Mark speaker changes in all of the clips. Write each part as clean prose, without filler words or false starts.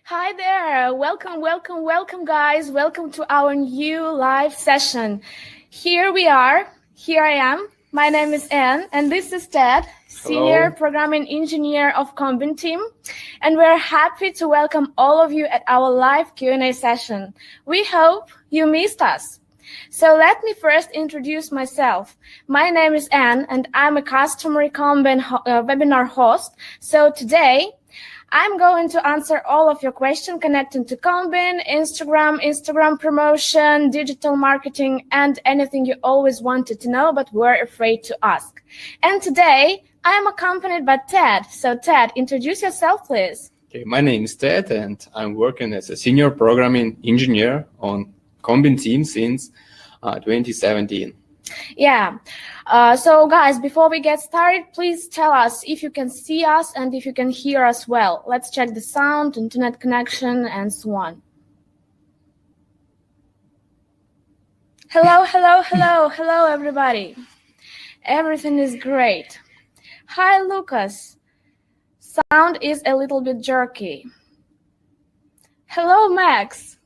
Speaker 1: Hi there. Welcome, guys. Welcome to our new live session. Here we are. Here I am. My name is Anne, and this is Ted, Senior Programming Engineer of Combin team. And we're happy to welcome all of you at our live Q&A session. We hope you missed us. So let me first introduce myself. My name is Anne, and I'm a customary Combin webinar host. So today, I'm going to answer all of your questions connecting to Combin, Instagram promotion, digital marketing, and anything you always wanted to know but were afraid to ask. And today, I'm accompanied by Ted. So Ted, introduce yourself, please.
Speaker 2: Okay, my name is Ted, and I'm working as a senior programming engineer on Combin team since 2017.
Speaker 1: Yeah. So guys, before we get started, please tell us if you can see us and if you can hear us well. Let's check the sound, internet connection, and so on. Hello, everybody. Everything is great. Hi, Lucas. Sound is a little bit jerky. Hello, Max.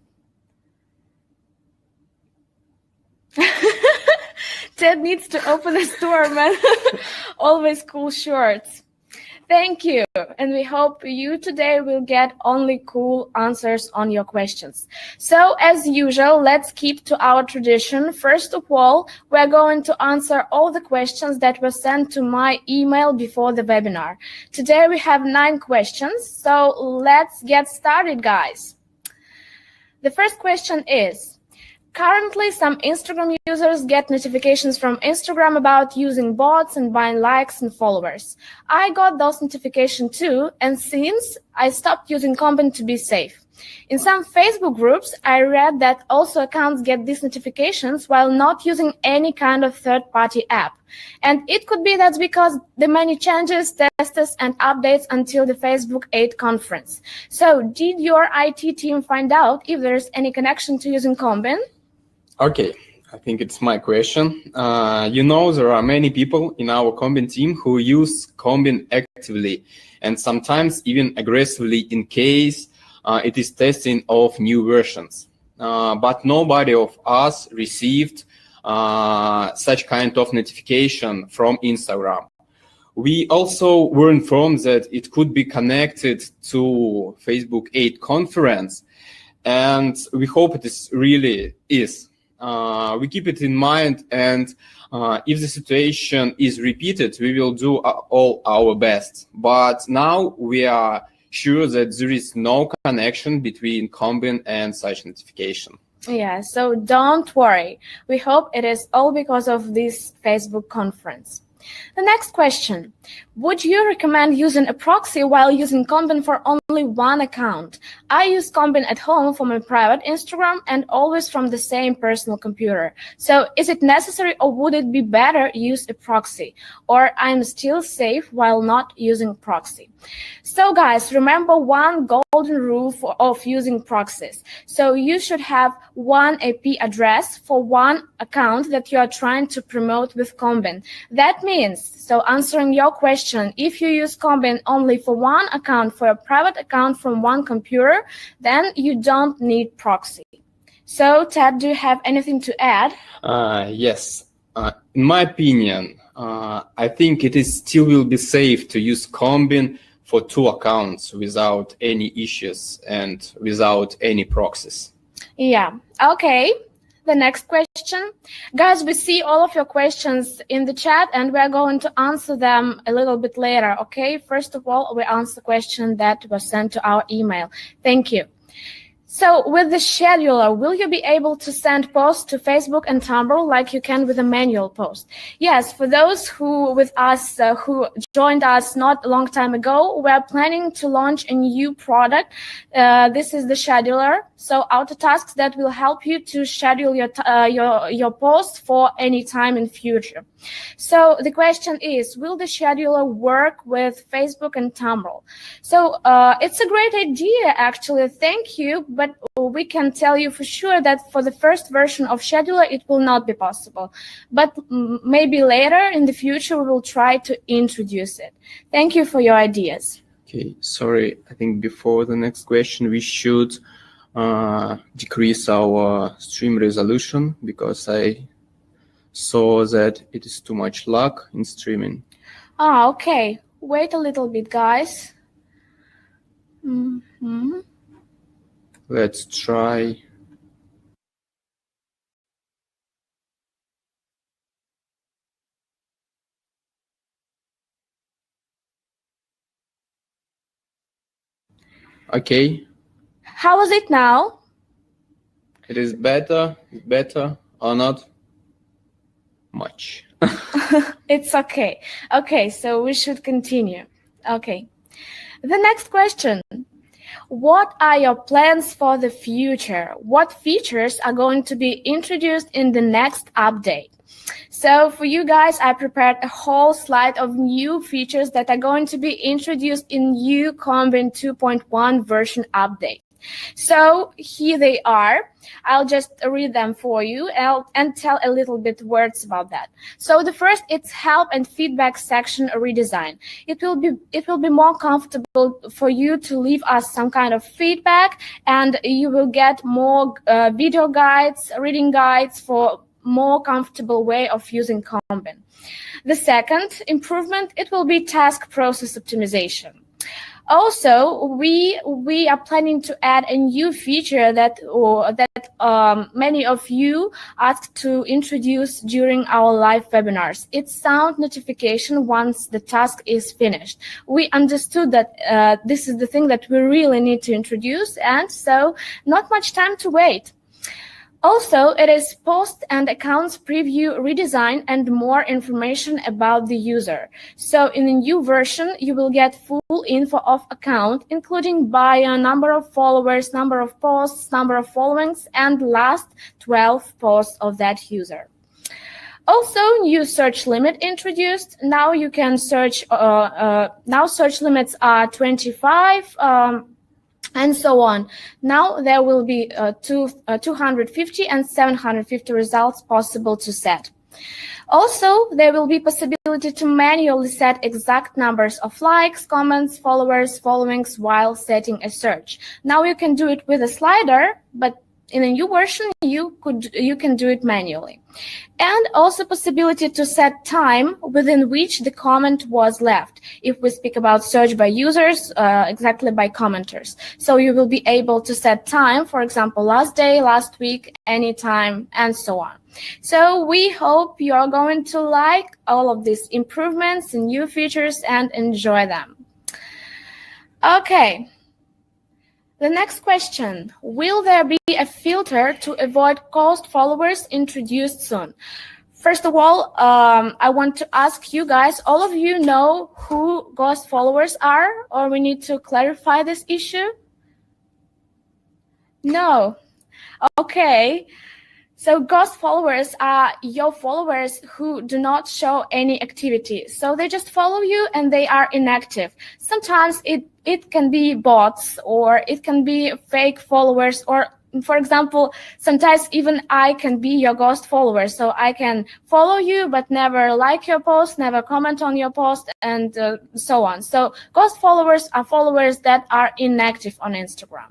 Speaker 1: Ted needs to open the store, man. Always cool shorts. Thank you. And we hope you today will get only cool answers on your questions. So as usual, let's keep to our tradition. First of all, we're going to answer all the questions that were sent to my email before the webinar. Today we have 9 questions. So let's get started, guys. The first question is, currently, some Instagram users get notifications from Instagram about using bots and buying likes and followers. I got those notifications too, and since I stopped using Combin to be safe. In some Facebook groups, I read that also accounts get these notifications while not using any kind of third-party app. And it could be that's because the many changes, tests, and updates until the Facebook 8 conference. So did your IT team find out if there's any connection to using Combin?
Speaker 2: Okay, I think it's my question. There are many people in our Combin team who use Combin actively and sometimes even aggressively in case it is testing of new versions. But nobody of us received such kind of notification from Instagram. We also were informed that it could be connected to Facebook 8 conference, and we hope it really is. We keep it in mind, and if the situation is repeated, we will do all our best. But now we are sure that there is no connection between Combin and such notification.
Speaker 1: Yeah, so don't worry. We hope it is all because of this Facebook conference. The next question. Would you recommend using a proxy while using Combin for only one account? I use Combin at home for my private Instagram and always from the same personal computer. So is it necessary or would it be better use a proxy? Or I'm still safe while not using proxy? So guys, remember one golden rule of using proxies. So you should have one IP address for one account that you are trying to promote with Combin. That means, so answering your question, if you use Combin only for one account, for a private account from one computer, then you don't need proxy. So Ted, do you have anything to add?
Speaker 2: Yes. In my opinion, I think it is still will be safe to use Combin for 2 accounts without any issues and without any proxies.
Speaker 1: Yeah. Okay. The next question. Guys, we see all of your questions in the chat and we're going to answer them a little bit later, okay? First of all, we answer the question that was sent to our email. Thank you. So with the scheduler, will you be able to send posts to Facebook and Tumblr like you can with a manual post? Yes, for those who joined us not a long time ago, we're planning to launch a new product. This is the scheduler. So auto tasks that will help you to schedule your posts for any time in future. So the question is, will the scheduler work with Facebook and Tumblr? So it's a great idea, actually. Thank you. But we can tell you for sure that for the first version of scheduler, it will not be possible. But maybe later in the future, we will try to introduce it. Thank you for your ideas.
Speaker 2: Okay, sorry. I think before the next question, we should decrease our stream resolution because I saw that it is too much lag in streaming.
Speaker 1: Okay. Wait a little bit, guys.
Speaker 2: Let's try. Okay.
Speaker 1: How is it now?
Speaker 2: It is better or not? Much.
Speaker 1: It's okay. Okay, so we should continue. Okay. The next question. What are your plans for the future? What features are going to be introduced in the next update? So for you guys, I prepared a whole slide of new features that are going to be introduced in new Combin 2.1 version update. So here they are. I'll just read them for you and tell a little bit words about that. So the first, it's help and feedback section redesign. It will be more comfortable for you to leave us some kind of feedback, and you will get more video guides, reading guides for more comfortable way of using Combin. The second improvement, it will be task process optimization. Also, we are planning to add a new feature that many of you asked to introduce during our live webinars. It's sound notification once the task is finished. We understood that this is the thing that we really need to introduce, and so not much time to wait. Also, it is post and accounts preview redesign and more information about the user. So in the new version, you will get full info of account, including bio, number of followers, number of posts, number of followings, and last 12 posts of that user. Also, new search limit introduced. Now you can search, now search limits are 25, and so on. Now there will be 250 and 750 results possible to set. Also, there will be possibility to manually set exact numbers of likes, comments, followers, followings while setting a search. Now you can do it with a slider, but in a new version, you can do it manually. And also possibility to set time within which the comment was left. If we speak about search by users, exactly by commenters. So you will be able to set time, for example, last day, last week, anytime, and so on. So we hope you're going to like all of these improvements and new features and enjoy them. Okay. The next question, will there be a filter to avoid ghost followers introduced soon? First of all, I want to ask you guys, all of you know who ghost followers are, or we need to clarify this issue? No. Okay. So ghost followers are your followers who do not show any activity. So they just follow you and they are inactive. Sometimes it can be bots, or it can be fake followers, or for example, sometimes even I can be your ghost follower. So I can follow you, but never like your post, never comment on your post, and so on. So ghost followers are followers that are inactive on Instagram.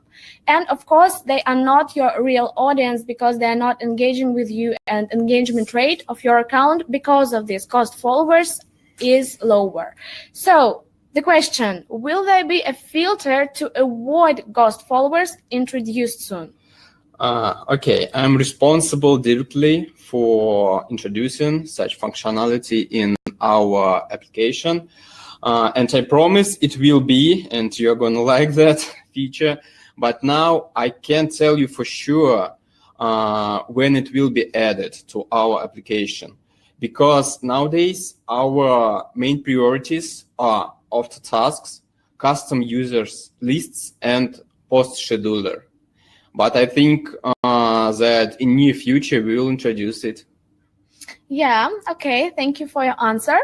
Speaker 1: And of course, they are not your real audience because they are not engaging with you, and engagement rate of your account because of this ghost followers is lower. So the question, will there be a filter to avoid ghost followers introduced soon?
Speaker 2: Okay, I'm responsible directly for introducing such functionality in our application. And I promise it will be, and you're going to like that feature. But now I can't tell you for sure when it will be added to our application. Because nowadays our main priorities are auto tasks, custom users lists, and post scheduler. But I think that in near future we will introduce it.
Speaker 1: Yeah, okay, thank you for your answer.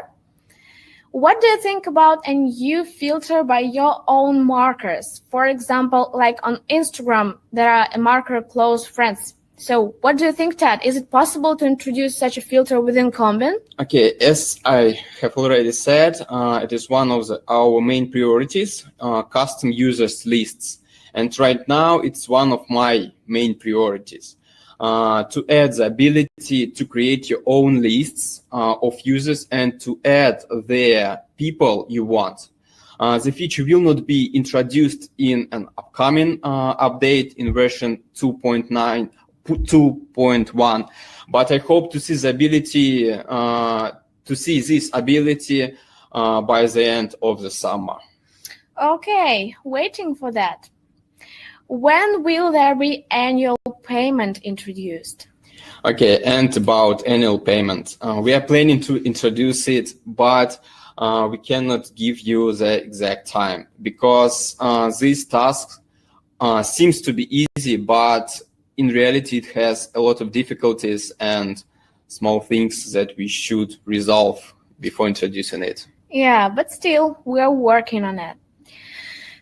Speaker 1: What do you think about a new filter by your own markers? For example, like on Instagram, there are a marker close friends. So what do you think, Ted? Is it possible to introduce such a filter within Combin?
Speaker 2: Okay, as I have already said, it is one of our main priorities, custom users lists. And right now, it's one of my main priorities. To add the ability to create your own lists of users and to add the people you want. The feature will not be introduced in an upcoming update in version 2.1, but I hope to see the ability this ability by the end of the summer.
Speaker 1: Okay, waiting for that. When will there be annual payment introduced?
Speaker 2: Okay, and about annual payment, we are planning to introduce it, but we cannot give you the exact time because this task seems to be easy, but in reality it has a lot of difficulties and small things that we should resolve before introducing it.
Speaker 1: Yeah, but still, we're working on it.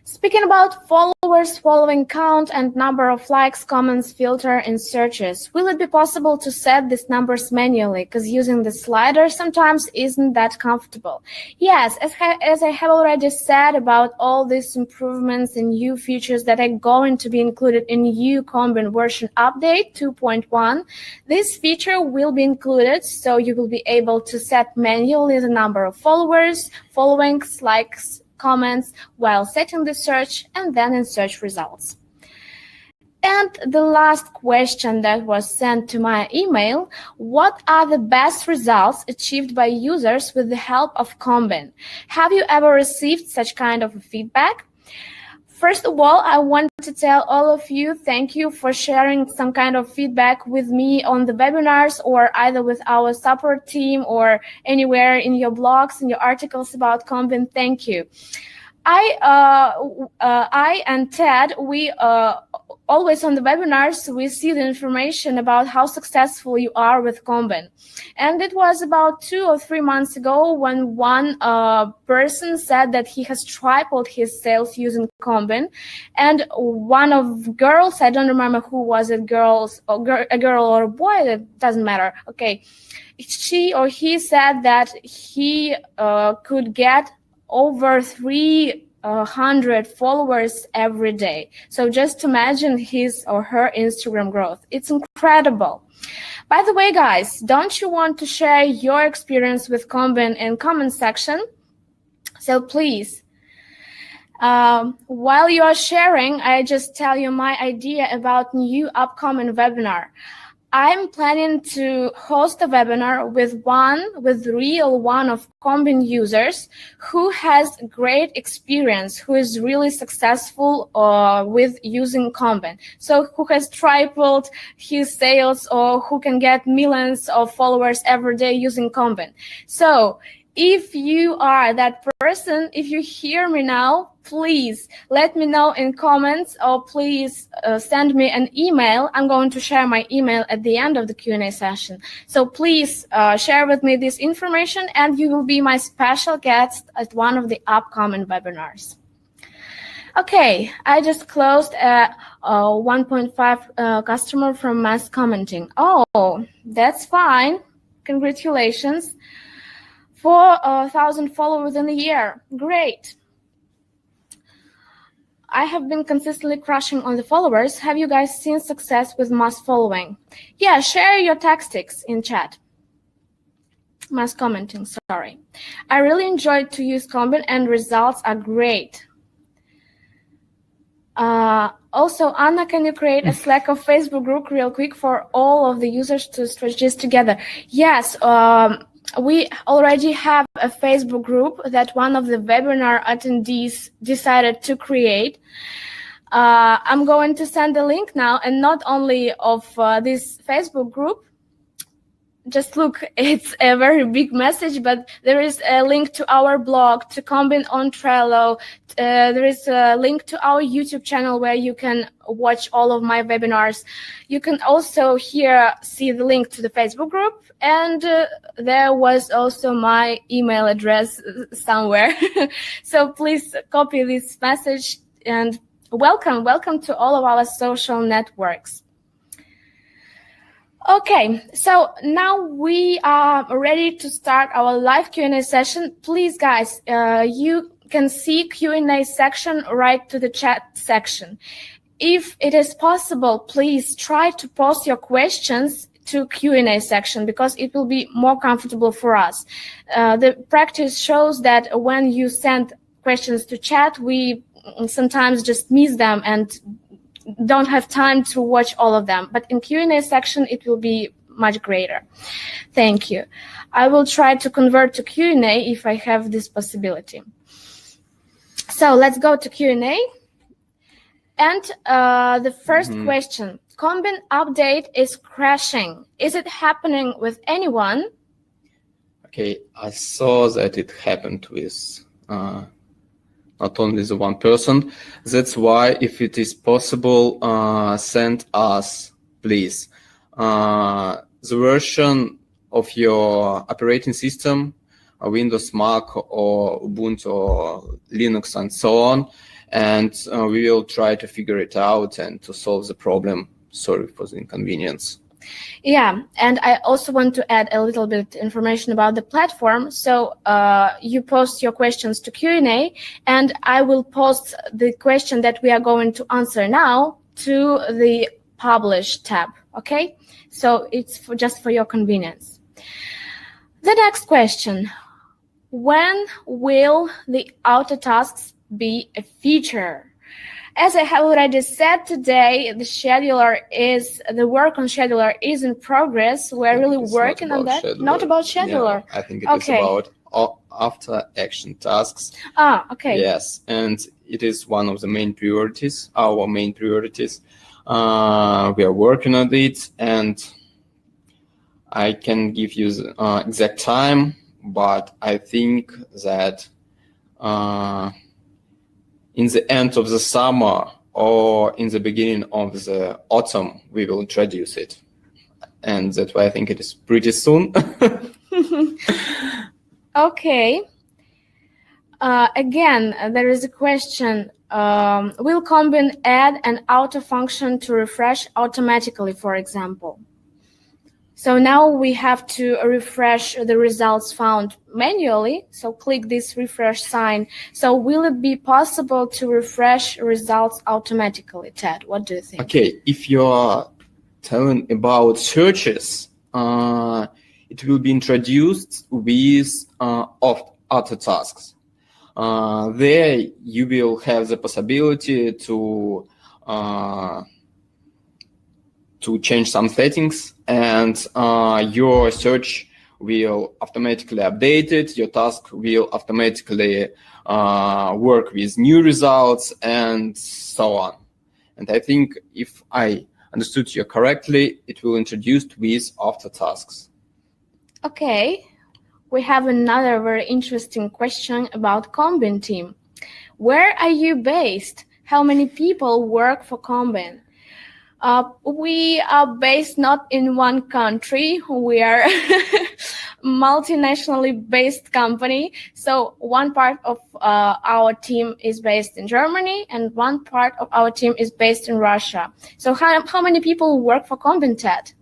Speaker 1: Speaking about followers, following count, and number of likes, comments, filter, and searches, will it be possible to set these numbers manually? Because using the slider sometimes isn't that comfortable. Yes, as I have already said about all these improvements and new features that are going to be included in new Combin version update 2.1, this feature will be included, so you will be able to set manually the number of followers, followings, likes, comments while setting the search and then in search results. And the last question that was sent to my email, what are the best results achieved by users with the help of Combin? Have you ever received such kind of feedback? First of all, I want to tell all of you, thank you for sharing some kind of feedback with me on the webinars or either with our support team or anywhere in your blogs and your articles about Combin. Thank you. I and Ted, we always on the webinars, we see the information about how successful you are with Combin. And it was about 2 or 3 months ago when one person said that he has tripled his sales using Combin. And one of girls, I don't remember who was it, a girl or a boy, it doesn't matter. Okay. She or he said that he could get over 300 followers every day. So just imagine his or her Instagram growth. It's incredible. By the way, guys, don't you want to share your experience with Combin in comment section? So please, while you are sharing, I just tell you my idea about new upcoming webinar. I'm planning to host a webinar with real one of Combin users who has great experience, who is really successful with using Combin. So who has tripled his sales or who can get millions of followers every day using Combin. So if you are that person, if you hear me now, please let me know in comments or please send me an email. I'm going to share my email at the end of the Q&A session. So please share with me this information and you will be my special guest at one of the upcoming webinars. Okay, I just closed a 1.5 customer from mass commenting. Oh, that's fine. Congratulations. 4,000 followers in a year. Great. I have been consistently crushing on the followers. Have you guys seen success with mass following? Yeah, share your tactics in chat. Mass commenting, sorry. I really enjoyed to use Combin and results are great. Also, Anna, can you create a Slack or Facebook group real quick for all of the users to strategize together? Yes, we already have a Facebook group that one of the webinar attendees decided to create. I'm going to send the link now, and not only of this Facebook group. Just look, it's a very big message, but there is a link to our blog, to Combin on Trello. There is a link to our YouTube channel where you can watch all of my webinars. You can also here see the link to the Facebook group, and there was also my email address somewhere. So please copy this message and welcome to all of our social networks. Okay, so now we are ready to start our live Q&A session. Please, guys, you can see Q&A section right to the chat section. If it is possible, please try to post your questions to Q&A section because it will be more comfortable for us. The practice shows that when you send questions to chat, we sometimes just miss them and don't have time to watch all of them. But in Q&A section, it will be much greater. Thank you. I will try to convert to Q&A if I have this possibility. So let's go to Q&A. And the first question, Combin update is crashing. Is it happening with anyone?
Speaker 2: Okay, I saw that it happened with not only the one person. That's why, if it is possible, send us, please, the version of your operating system, Windows, Mac, or Ubuntu, or Linux, and so on. And we will try to figure it out and to solve the problem. Sorry for the inconvenience.
Speaker 1: Yeah, and I also want to add a little bit information about the platform. So you post your questions to Q&A, and I will post the question that we are going to answer now to the Publish tab, okay? So it's just for your convenience. The next question, when will the auto tasks be a feature? As I have already said today, the work on scheduler is in progress. We're really working on that.
Speaker 2: Scheduler.
Speaker 1: Not about scheduler.
Speaker 2: Yeah, I think it is about after action tasks.
Speaker 1: Okay.
Speaker 2: Yes, and it is one of the main priorities, our main priorities. We are working on it, and I can give you the exact time, but I think that in the end of the summer or in the beginning of the autumn, we will introduce it. And that's why I think it is pretty soon.
Speaker 1: Okay. Again, there is a question. Will Combin add an auto function to refresh automatically, for example? So now we have to refresh the results found manually. So click this refresh sign. So will it be possible to refresh results automatically, Ted? What do you think?
Speaker 2: Okay, if you are telling about searches, it will be introduced with auto tasks. There you will have the possibility to change some settings, and your search will automatically update it. Your task will automatically work with new results and so on. And I think if I understood you correctly, it will introduce with after tasks.
Speaker 1: Okay. We have another very interesting question about Combin team. Where are you based? How many people work for Combin? We are based not in one country. We are multinationally based company. So one part of our team is based in Germany and one part of our team is based in Russia. So how many people work for Combin, Ted?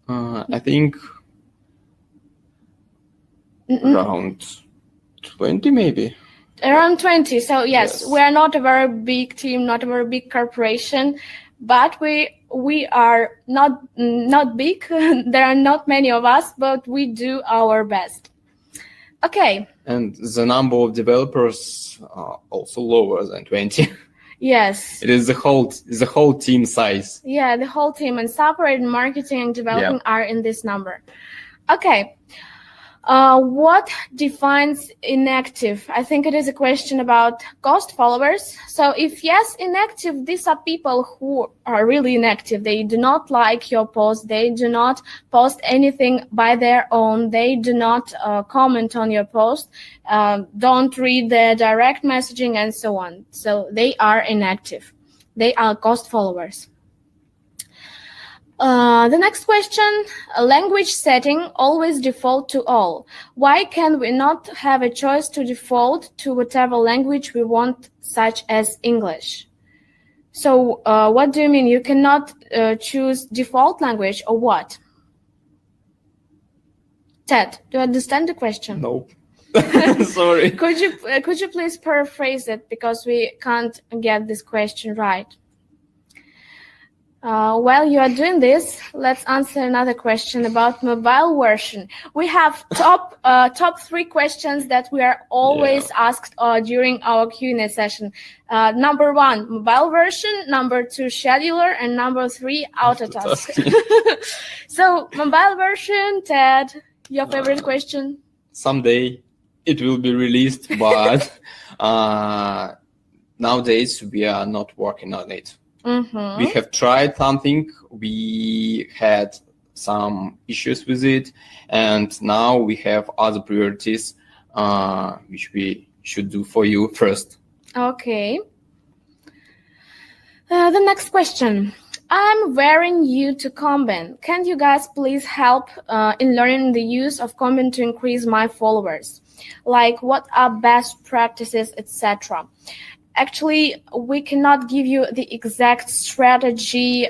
Speaker 2: I think around 20 maybe.
Speaker 1: Around 20. So yes, we are not a very big team, not a very big corporation. But we are not big. There are not many of us, but we do our best. Okay.
Speaker 2: And the number of developers are also lower than 20.
Speaker 1: Yes.
Speaker 2: It is the whole team size.
Speaker 1: Yeah, the whole team, and support and marketing and developing are in this number. Okay. What defines inactive? I think it is a question about ghost followers. So if yes, inactive, these are people who are really inactive. They do not like your post. They do not post anything by their own. They do not comment on your post, don't read the direct messaging and so on. So they are inactive. They are ghost followers. The next question, language setting, always default to all. Why can we not have a choice to default to whatever language we want, such as English? So what do you mean? You cannot choose default language or what? Ted, do you understand the question?
Speaker 2: Nope. Sorry.
Speaker 1: Could you please paraphrase it, because we can't get this question right? While you are doing this, let's answer another question about mobile version. We have top 3 questions that we are always asked during our Q&A session. Number 1, mobile version. Number 2, scheduler, and number 3, autotask. So, mobile version, Ted, your favorite question?
Speaker 2: Someday it will be released, but nowadays we are not working on it.
Speaker 1: Mm-hmm.
Speaker 2: We have tried something, we had some issues with it, and now we have other priorities which we should do for you first.
Speaker 1: Okay. The next question. I'm very new to Combin. Can you guys please help in learning the use of Combin to increase my followers? Like, what are best practices, etc.? Actually, we cannot give you the exact strategy,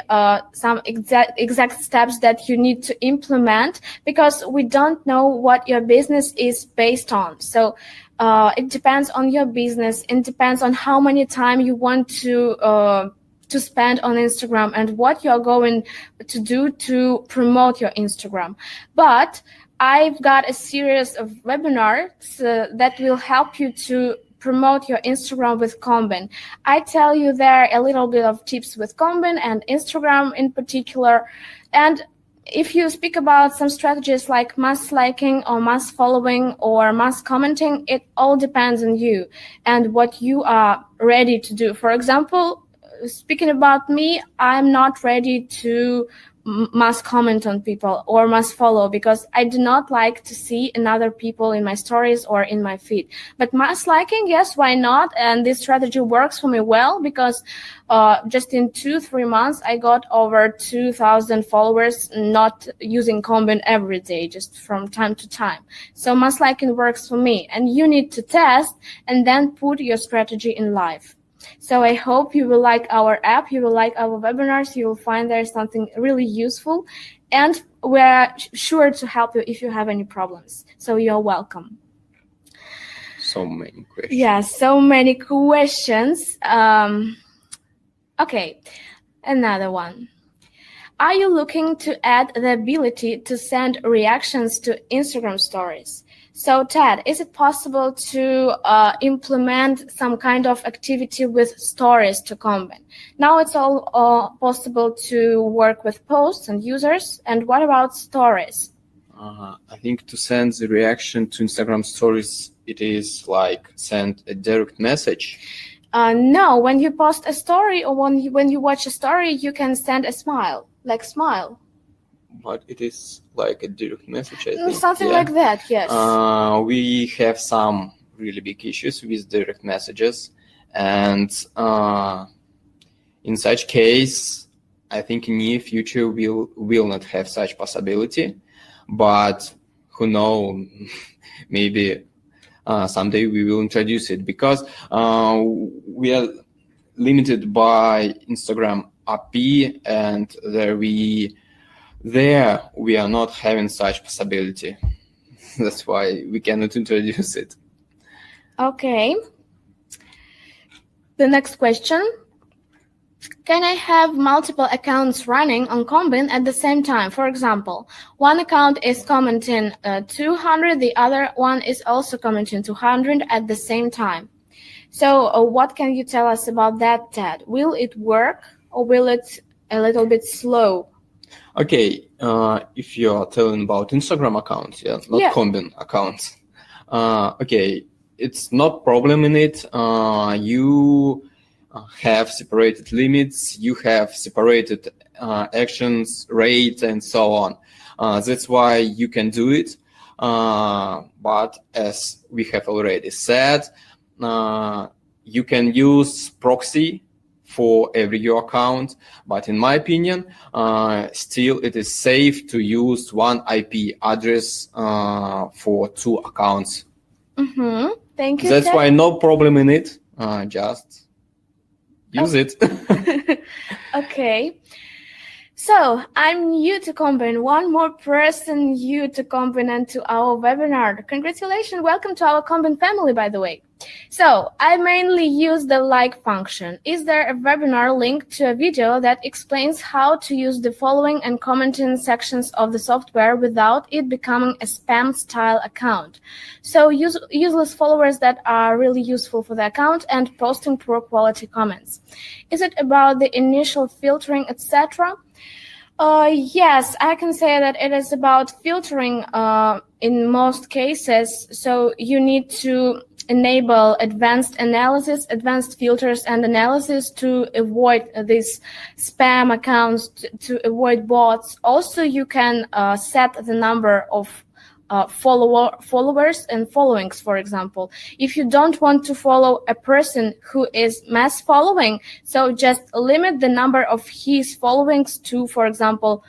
Speaker 1: some exact steps that you need to implement, because we don't know what your business is based on. So it depends on your business. It depends on how many time you want to spend on Instagram and what you're going to do to promote your Instagram. But I've got a series of webinars that will help you to promote your Instagram with Combin. I tell you there a little bit of tips with Combin and Instagram in particular. And if you speak about some strategies like mass liking or mass following or mass commenting, it all depends on you and what you are ready to do. For example, speaking about me, I'm not ready to mass comment on people or mass follow, because I do not like to see another people in my stories or in my feed. But mass liking, yes, why not? And this strategy works for me well, because just in 2-3 months I got over 2,000 followers, not using Combin every day, just from time to time. So mass liking works for me, and you need to test and then put your strategy in live. So I hope you will like our app, you will like our webinars, you will find there something really useful, and we're sure to help you if you have any problems. So you're welcome.
Speaker 2: So many questions.
Speaker 1: Yeah, so many questions. Okay, another one. Are you looking to add the ability to send reactions to Instagram stories? So, Ted, is it possible to implement some kind of activity with stories to Combin? Now it's all possible to work with posts and users. And what about stories?
Speaker 2: I think to send the reaction to Instagram stories, it is like send a direct message.
Speaker 1: No, when you post a story or when you watch a story, you can send a smile, like smile.
Speaker 2: But it is like a direct message, I think.
Speaker 1: Something like that, yes.
Speaker 2: We have some really big issues with direct messages. And in such case, I think in near future will not have such possibility. But who knows, maybe someday we will introduce it, because we are limited by Instagram API, and there we are not having such possibility. That's why we cannot introduce it.
Speaker 1: Okay. The next question. Can I have multiple accounts running on Combin at the same time? For example, one account is commenting 200, the other one is also commenting 200 at the same time. So what can you tell us about that, Ted? Will it work, or will it a little bit slow?
Speaker 2: Okay, if you are telling about Instagram accounts, not Combin accounts. Okay, it's not problem in it. You have separated limits, you have separated actions, rate, and so on. That's why you can do it. But as we have already said, you can use proxy for every your account, but in my opinion, still it is safe to use one IP address for 2 accounts.
Speaker 1: Mm-hmm. Thank you.
Speaker 2: That's why no problem in it. Just use it.
Speaker 1: Okay. So I'm new to Combin. One more person new to Combin and to our webinar. Congratulations. Welcome to our Combin family, by the way. So I mainly use the like function. Is there a webinar link to a video that explains how to use the following and commenting sections of the software without it becoming a spam style account? So useless followers that are really useful for the account and posting poor quality comments. Is it about the initial filtering, etc.? Yes, I can say that it is about filtering in most cases. So you need to enable advanced analysis, advanced filters and analysis to avoid these spam accounts, to avoid bots. Also, you can set the number of followers and followings, for example. If you don't want to follow a person who is mass following, so just limit the number of his followings to, for example,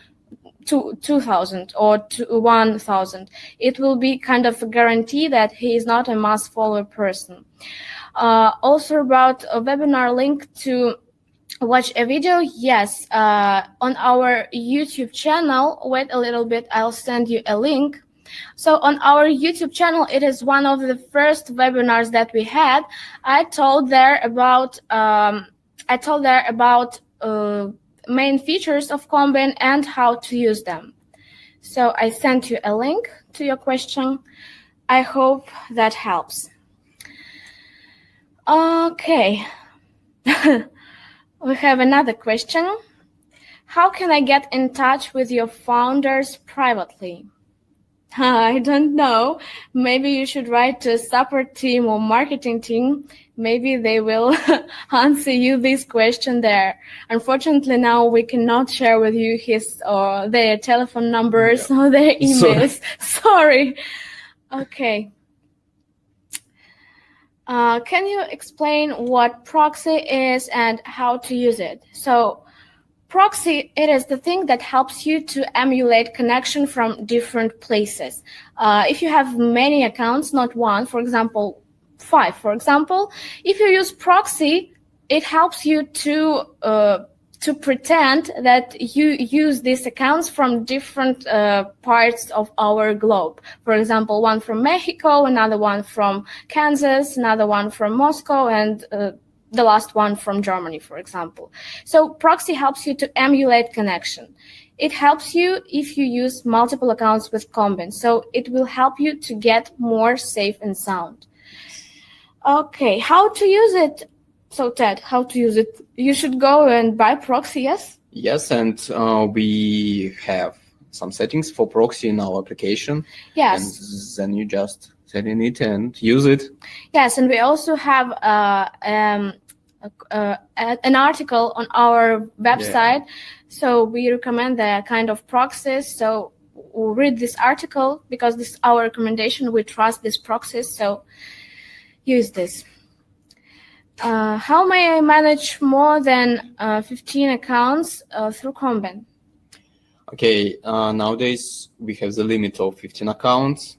Speaker 1: to 2,000 or to 1,000. It will be kind of a guarantee that he is not a mass follower person. Also about a webinar link to watch a video. Yes, on our YouTube channel, wait a little bit, I'll send you a link. So on our YouTube channel, it is one of the first webinars that we had. I told there about main features of Combin and how to use them. So I sent you a link to your question. I hope that helps. Okay. We have another question. How can I get in touch with your founders privately? I don't know. Maybe you should write to a support team or marketing team. Maybe they will answer you this question there. Unfortunately, now we cannot share with you his or their telephone numbers or their emails. Sorry. Okay. Can you explain what proxy is and how to use it? So proxy, it is the thing that helps you to emulate connection from different places. If you have many accounts, not one, for example, 5, for example, if you use proxy, it helps you to pretend that you use these accounts from different parts of our globe. For example, one from Mexico, another one from Kansas, another one from Moscow, and the last one from Germany, for example. So proxy helps you to emulate connection. It helps you if you use multiple accounts with Combin. So it will help you to get more safe and sound. Okay, how to use it? So Ted, how to use it? You should go and buy proxy, yes?
Speaker 2: Yes, and we have some settings for proxy in our application.
Speaker 1: Yes.
Speaker 2: And then you just set in it and use it.
Speaker 1: Yes, and we also have an article on our website. So we recommend the kind of proxies. So we'll read this article because this is our recommendation. We trust these proxies. So use this. How may I manage more than 15 accounts through Combin?
Speaker 2: Okay, nowadays we have the limit of 15 accounts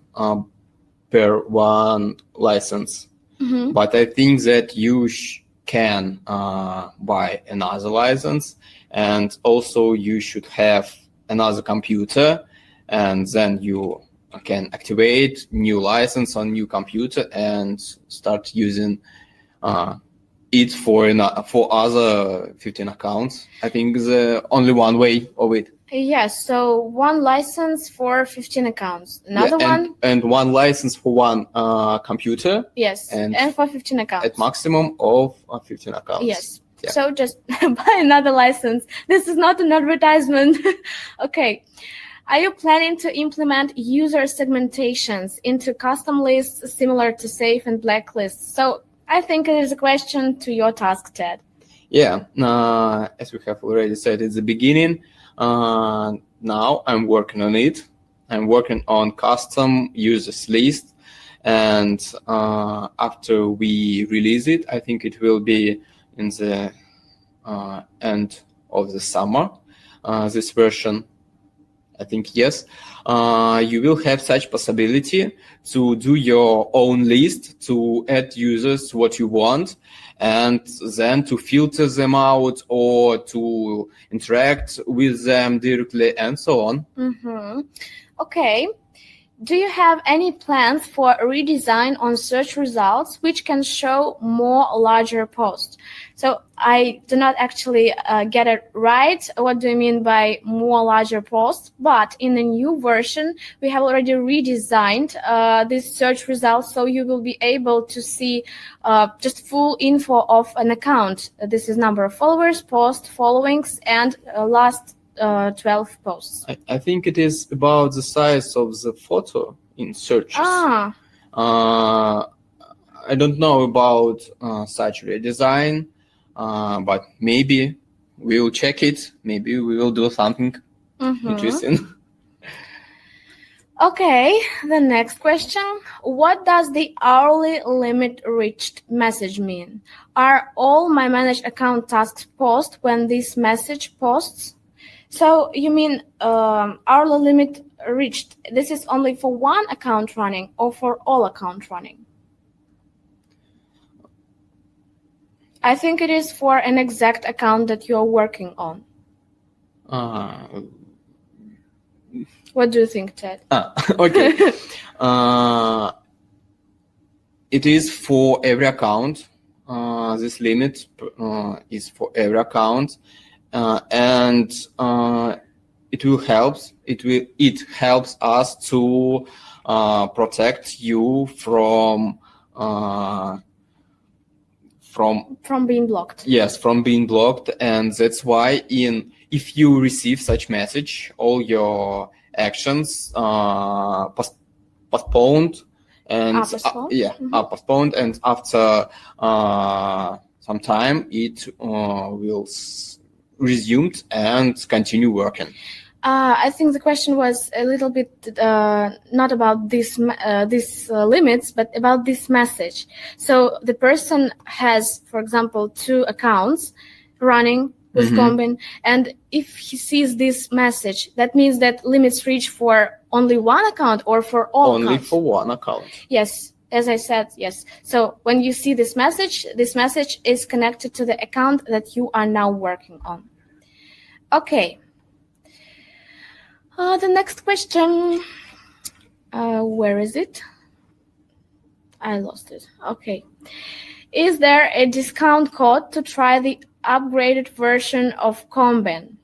Speaker 2: per one license.
Speaker 1: Mm-hmm.
Speaker 2: But I think that you can buy another license, and also you should have another computer, and then you can activate new license on new computer and start using it for other 15 accounts. I think the only one way of it.
Speaker 1: Yes, so one license for 15 accounts. Another one?
Speaker 2: And one license for one computer.
Speaker 1: Yes, and for 15 accounts.
Speaker 2: At maximum of 15 accounts.
Speaker 1: Yes. Yeah. So just buy another license. This is not an advertisement. Okay. Are you planning to implement user segmentations into custom lists similar to safe and blacklists? So I think it is a question to your task, Ted.
Speaker 2: Yeah, as we have already said at the beginning, now I'm working on it. I'm working on custom users list, and after we release it, I think it will be in the end of the summer, this version. I think yes. You will have such possibility to do your own list, to add users what you want, and then to filter them out or to interact with them directly and so on.
Speaker 1: Okay. Do you have any plans for a redesign on search results which can show more larger posts? So I do not actually get it right. What do you mean by more larger posts? But in the new version, we have already redesigned these search results, so you will be able to see just full info of an account. This is number of followers, post, followings, and last 12 posts.
Speaker 2: I think it is about the size of the photo in searches. I don't know about such redesign, but maybe we will check it. Maybe we will do something interesting.
Speaker 1: Okay, the next question. What does the hourly limit reached message mean? Are all my managed account tasks paused when this message posts? So you mean hourly limit reached, this is only for one account running or for all account running? I think it is for an exact account that you're working on. What do you think, Ted?
Speaker 2: Okay. It is for every account. This limit is for every account. And it helps us to protect you from
Speaker 1: being blocked.
Speaker 2: Yes, from being blocked, and that's why if you receive such message, all your actions postponed and are postponed, and after some time it will resumed and continue working.
Speaker 1: I think the question was a little bit not about these limits, but about this message. So the person has, for example, 2 accounts running with Combin, and if he sees this message, that means that limits reach for only one account or for all accounts?
Speaker 2: Only for one account.
Speaker 1: Yes. As I said, yes. So when you see this message is connected to the account that you are now working on. Okay. The next question. Where is it? I lost it. Okay. Is there a discount code to try the upgraded version of Combin?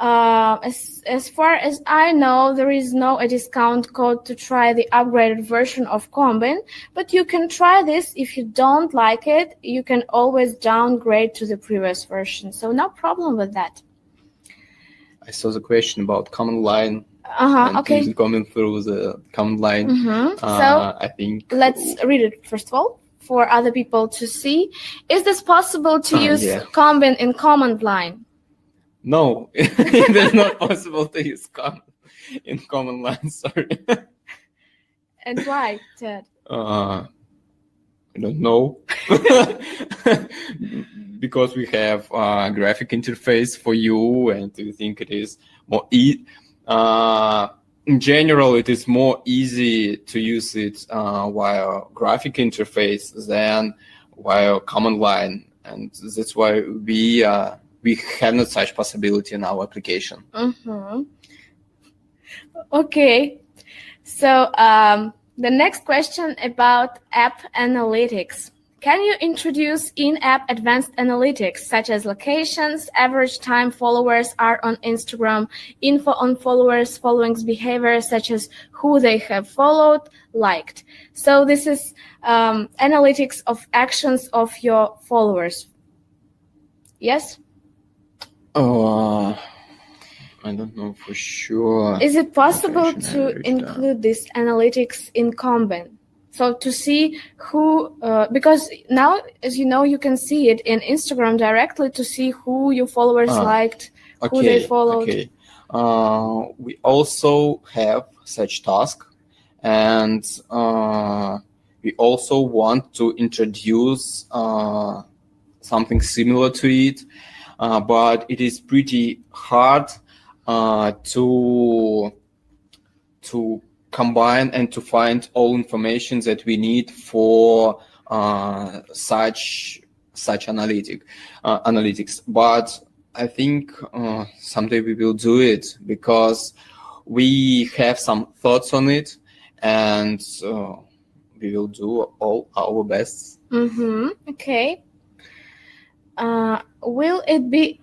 Speaker 1: As far as I know, there is a discount code to try the upgraded version of Combin, but you can try this. If you don't like it, you can always downgrade to the previous version. So no problem with that.
Speaker 2: I saw the question about command line.
Speaker 1: Okay.
Speaker 2: Using Combin through the command line.
Speaker 1: So
Speaker 2: I think
Speaker 1: let's read it first of all for other people to see. Is this possible to use Combin in command line?
Speaker 2: No, it is not possible to use command in command line. Sorry.
Speaker 1: And why, Ted?
Speaker 2: I don't know. Because we have a graphic interface for you, and we think it is more in general, it is more easy to use it via graphic interface than via command line, and that's why we have not such possibility in our application.
Speaker 1: Okay, so the next question about app analytics. Can you introduce in-app advanced analytics such as locations, average time followers are on Instagram, info on followers, followings behavior such as who they have followed, liked? So this is analytics of actions of your followers. Yes?
Speaker 2: I don't know for sure.
Speaker 1: Is it possible to include this analytics in Combin? So to see who, because now, as you know, you can see it in Instagram directly to see who your followers liked, who they followed.
Speaker 2: Okay. We also have such task, and we also want to introduce something similar to it, but it is pretty hard to combine and to find all information that we need for such analytics. But I think someday we will do it because we have some thoughts on it, and we will do all our best.
Speaker 1: Okay. Will it be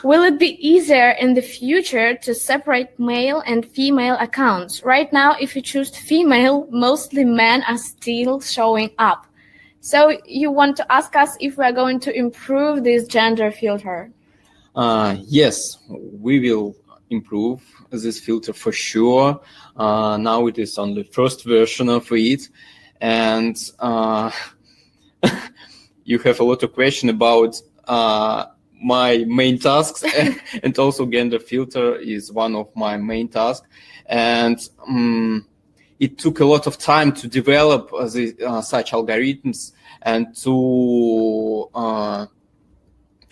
Speaker 1: will it be easier in the future to separate male and female accounts? Right now, if you choose female, mostly men are still showing up. So you want to ask us if we are going to improve this gender filter?
Speaker 2: Yes, we will improve this filter for sure. Now it is on the first version of it, and you have a lot of questions about my main tasks, and also gender filter is one of my main tasks, and it took a lot of time to develop such algorithms and to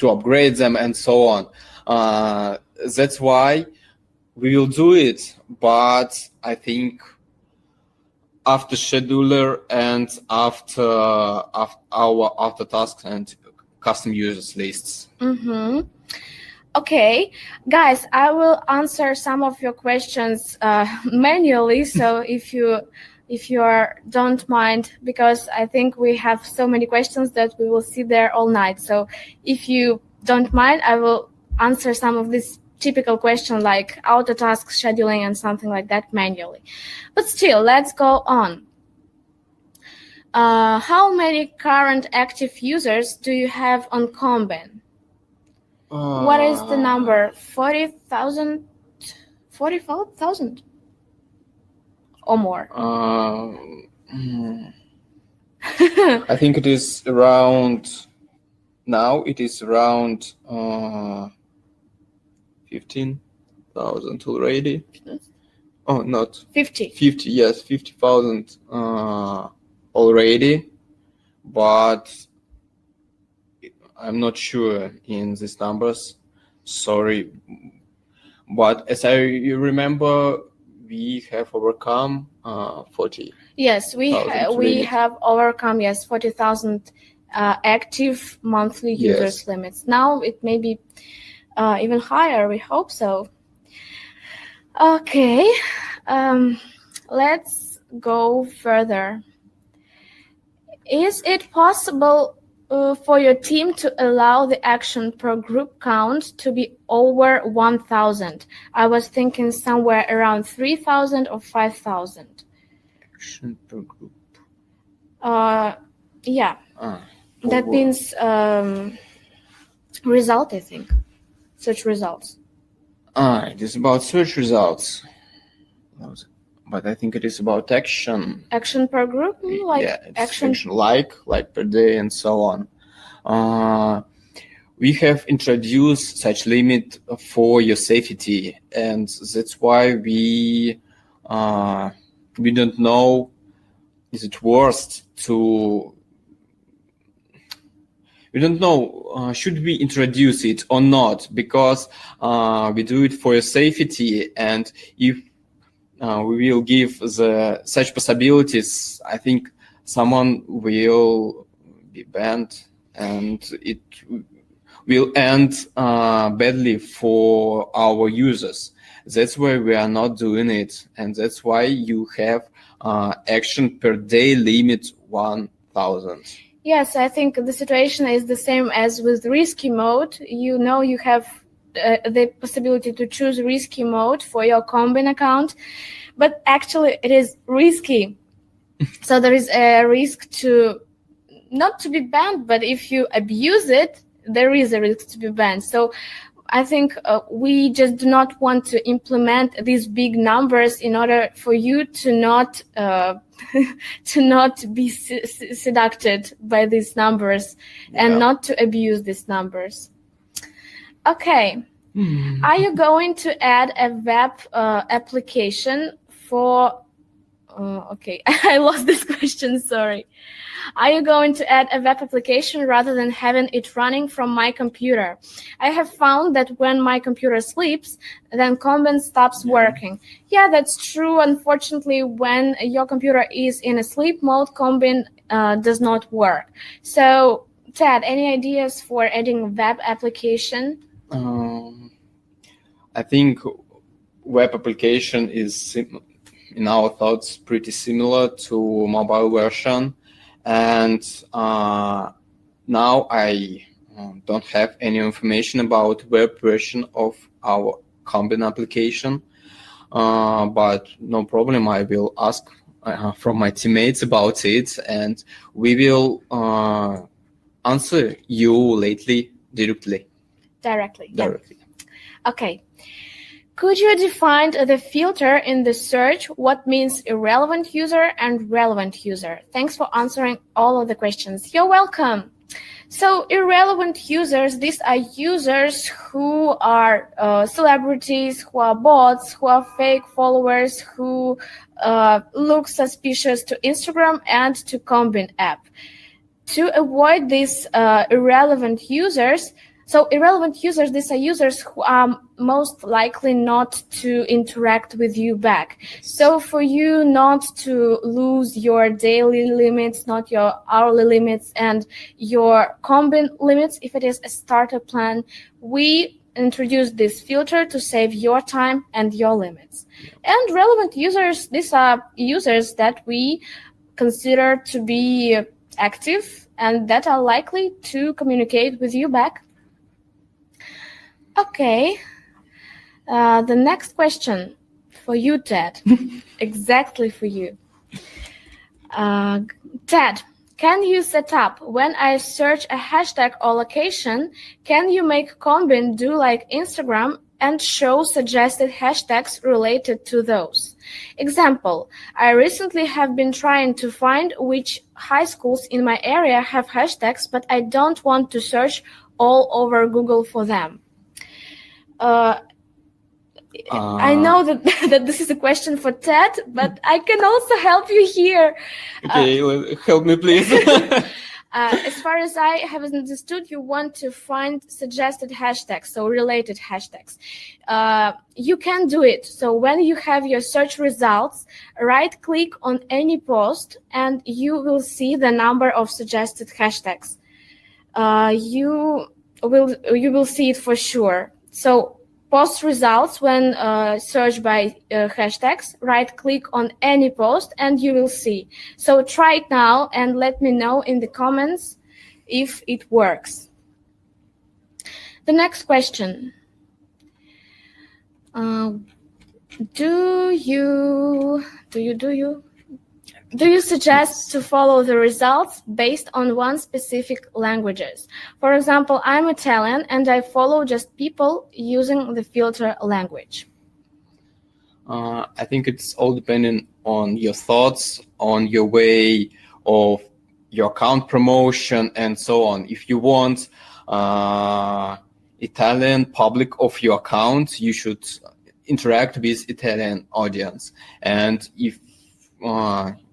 Speaker 2: upgrade them and so on. That's why we will do it, but I think after scheduler and after our tasks and custom users lists.
Speaker 1: Okay, guys, I will answer some of your questions manually. So if you don't mind, because I think we have so many questions that we will sit there all night. So if you don't mind, I will answer some of these typical questions like auto task scheduling and something like that manually. But still, let's go on. How many current active users do you have on Combin? What is the number? 40,000? 44,000? Or more?
Speaker 2: I think it is around, now it is around 15,000 already. Oh, not
Speaker 1: 50.
Speaker 2: 50, yes, 50,000 already, but I'm not sure in these numbers. Sorry, but as I remember, we have overcome 40.
Speaker 1: Yes, we have overcome 40,000 active monthly users limits. Now it may be even higher. We hope so. Okay, let's go further. Is it possible for your team to allow the action per group count to be over 1,000? I was thinking somewhere around 3,000 or 5,000.
Speaker 2: Action per group.
Speaker 1: Yeah. That means result, I think. Search results.
Speaker 2: It is about search results. But I think it is about action.
Speaker 1: Action per group? Like
Speaker 2: action like per day and so on. We have introduced such limit for your safety, and that's why we don't know, is it worth to, we don't know, should we introduce it or not, because we do it for your safety, and if we will give such possibilities, I think someone will be banned, and it will end badly for our users. That's why we are not doing it, and that's why you have action per day limit 1,000.
Speaker 1: Yes, I think the situation is the same as with risky mode. You know, you have the possibility to choose risky mode for your Combin account, but actually it is risky. So there is a risk to not to be banned, but if you abuse it, there is a risk to be banned. So I think we just do not want to implement these big numbers in order for you to not be seduced by these numbers and not to abuse these numbers. Okay. Are you going to add a web application for Okay, I lost this question, sorry. Are you going to add a web application rather than having it running from my computer? I have found that when my computer sleeps, then Combin stops working. Yeah, that's true. Unfortunately, when your computer is in a sleep mode, Combin does not work. So, Ted, any ideas for adding web application?
Speaker 2: I think web application is, in our thoughts, pretty similar to mobile version. And now I don't have any information about web version of our Combin application, but no problem. I will ask from my teammates about it, and we will answer you lately directly.
Speaker 1: Directly.
Speaker 2: Directly.
Speaker 1: Yeah. Okay. Could you define the filter in the search? What means irrelevant user and relevant user? Thanks for answering all of the questions. You're welcome. So irrelevant users, these are users who are celebrities, who are bots, who are fake followers, who look suspicious to Instagram and to Combin app. To avoid these irrelevant users, so irrelevant users, these are users who are most likely not to interact with you back. So for you not to lose your daily limits, not your hourly limits and your Combin limits, if it is a starter plan, we introduce this filter to save your time and your limits. And relevant users, these are users that we consider to be active and that are likely to communicate with you back. Okay, the next question for you, Ted. Exactly for you. Ted, can you set up when I search a hashtag or location, can you make Combin do like Instagram and show suggested hashtags related to those? Example, I recently have been trying to find which high schools in my area have hashtags, but I don't want to search all over Google for them. I know that this is a question for Ted, but I can also help you here.
Speaker 2: Okay, help me, please.
Speaker 1: As far as I have understood, you want to find suggested hashtags, so related hashtags. You can do it. So when you have your search results, right-click on any post, and you will see the number of suggested hashtags. You will see it for sure. So post results when search by hashtags, right-click on any post and you will see. So try it now and let me know in the comments if it works. The next question. Do you suggest to follow the results based on one specific languages? For example, I'm Italian and I follow just people using the filter language.
Speaker 2: I think it's all depending on your thoughts, on your way of your account promotion and so on. If you want Italian public of your account, you should interact with Italian audience. And if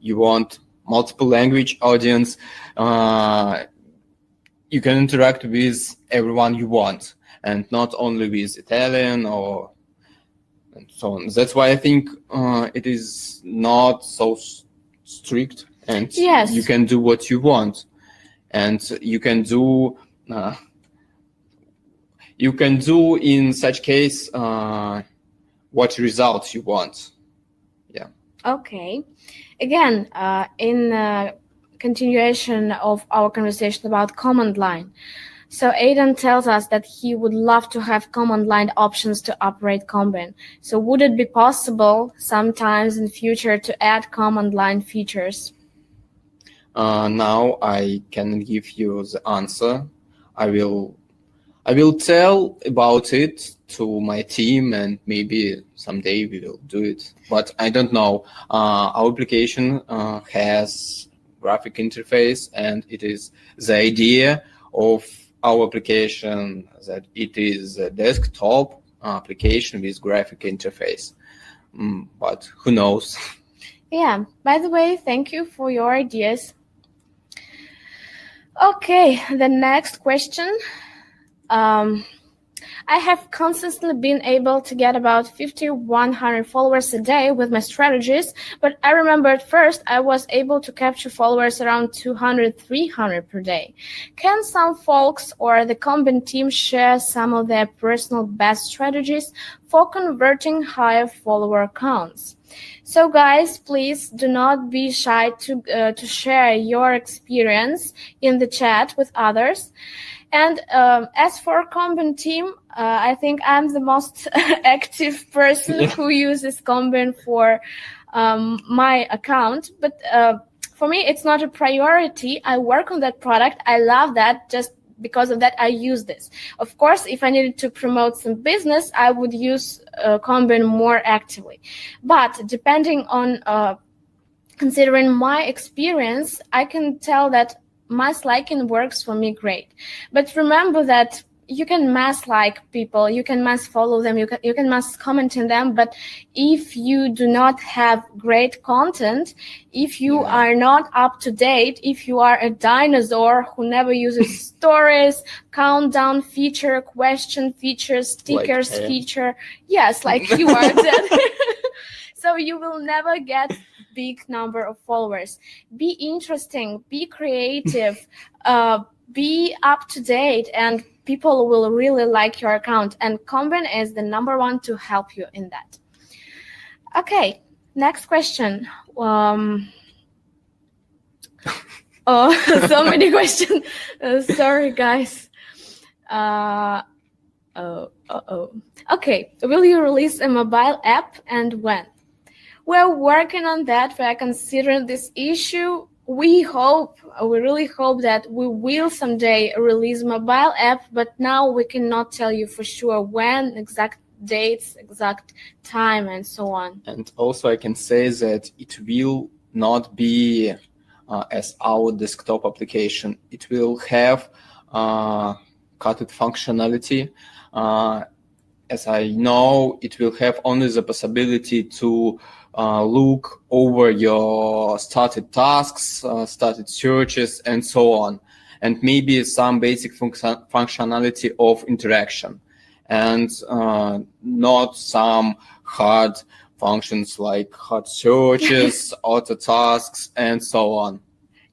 Speaker 2: you want multiple language audience, you can interact with everyone you want and not only with Italian or and so on. That's why I think it is not so strict and
Speaker 1: yes,
Speaker 2: you can do what you want and you can do in such case what results you want. Yeah.
Speaker 1: Okay. Again, in continuation of our conversation about command line. So Aidan tells us that he would love to have command line options to operate Combin. So would it be possible sometimes in future to add command line features?
Speaker 2: Now I can give you the answer. I will tell about it to my team and maybe someday we will do it. But I don't know. Our application has graphic interface and it is the idea of our application that it is a desktop application with graphic interface. But who knows?
Speaker 1: Yeah, by the way, thank you for your ideas. Okay, the next question. I have consistently been able to get about 5,100 followers a day with my strategies, but I remember at first I was able to capture followers around 200, 300 per day. Can some folks or the Combin team share some of their personal best strategies for converting higher follower counts? So guys, please do not be shy to share your experience in the chat with others. And as for Combin team, I think I'm the most active person who uses Combin for my account. But for me, it's not a priority. I work on that product. I love that. Just because of that, I use this. Of course, if I needed to promote some business, I would use Combin more actively. But depending on considering my experience, I can tell that mass liking works for me great. But remember that you can mass like people, you can mass follow them, you can mass comment in them, but if you do not have great content, if you are not up to date, if you are a dinosaur who never uses stories, countdown feature, question feature, stickers feature, yes, like you are dead. So you will never get big number of followers. Be interesting, be creative, be up to date, and people will really like your account. And Combin is the number one to help you in that. Okay, next question. So many questions. Sorry, guys. Okay, will you release a mobile app and when? We're working on that. We're considering this issue. We really hope that we will someday release mobile app, but now we cannot tell you for sure when, exact dates, exact time, and so on.
Speaker 2: And also I can say that it will not be as our desktop application. It will have cut functionality. As I know, it will have only the possibility to look over your started tasks, started searches, and so on, and maybe some basic functionality of interaction, and not some hard functions like hard searches, auto tasks, and so on.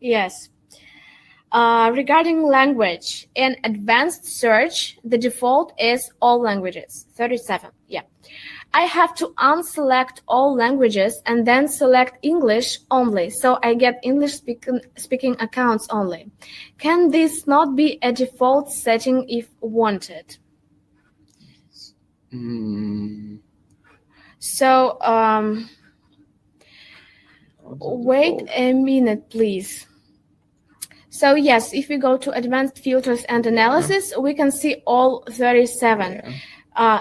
Speaker 1: Yes. Regarding language, in advanced search, the default is all languages, 37, yeah. I have to unselect all languages and then select English only, so I get English speaking accounts only. Can this not be a default setting if wanted? So, wait a minute, please. So yes, if we go to advanced filters and analysis, we can see all 37.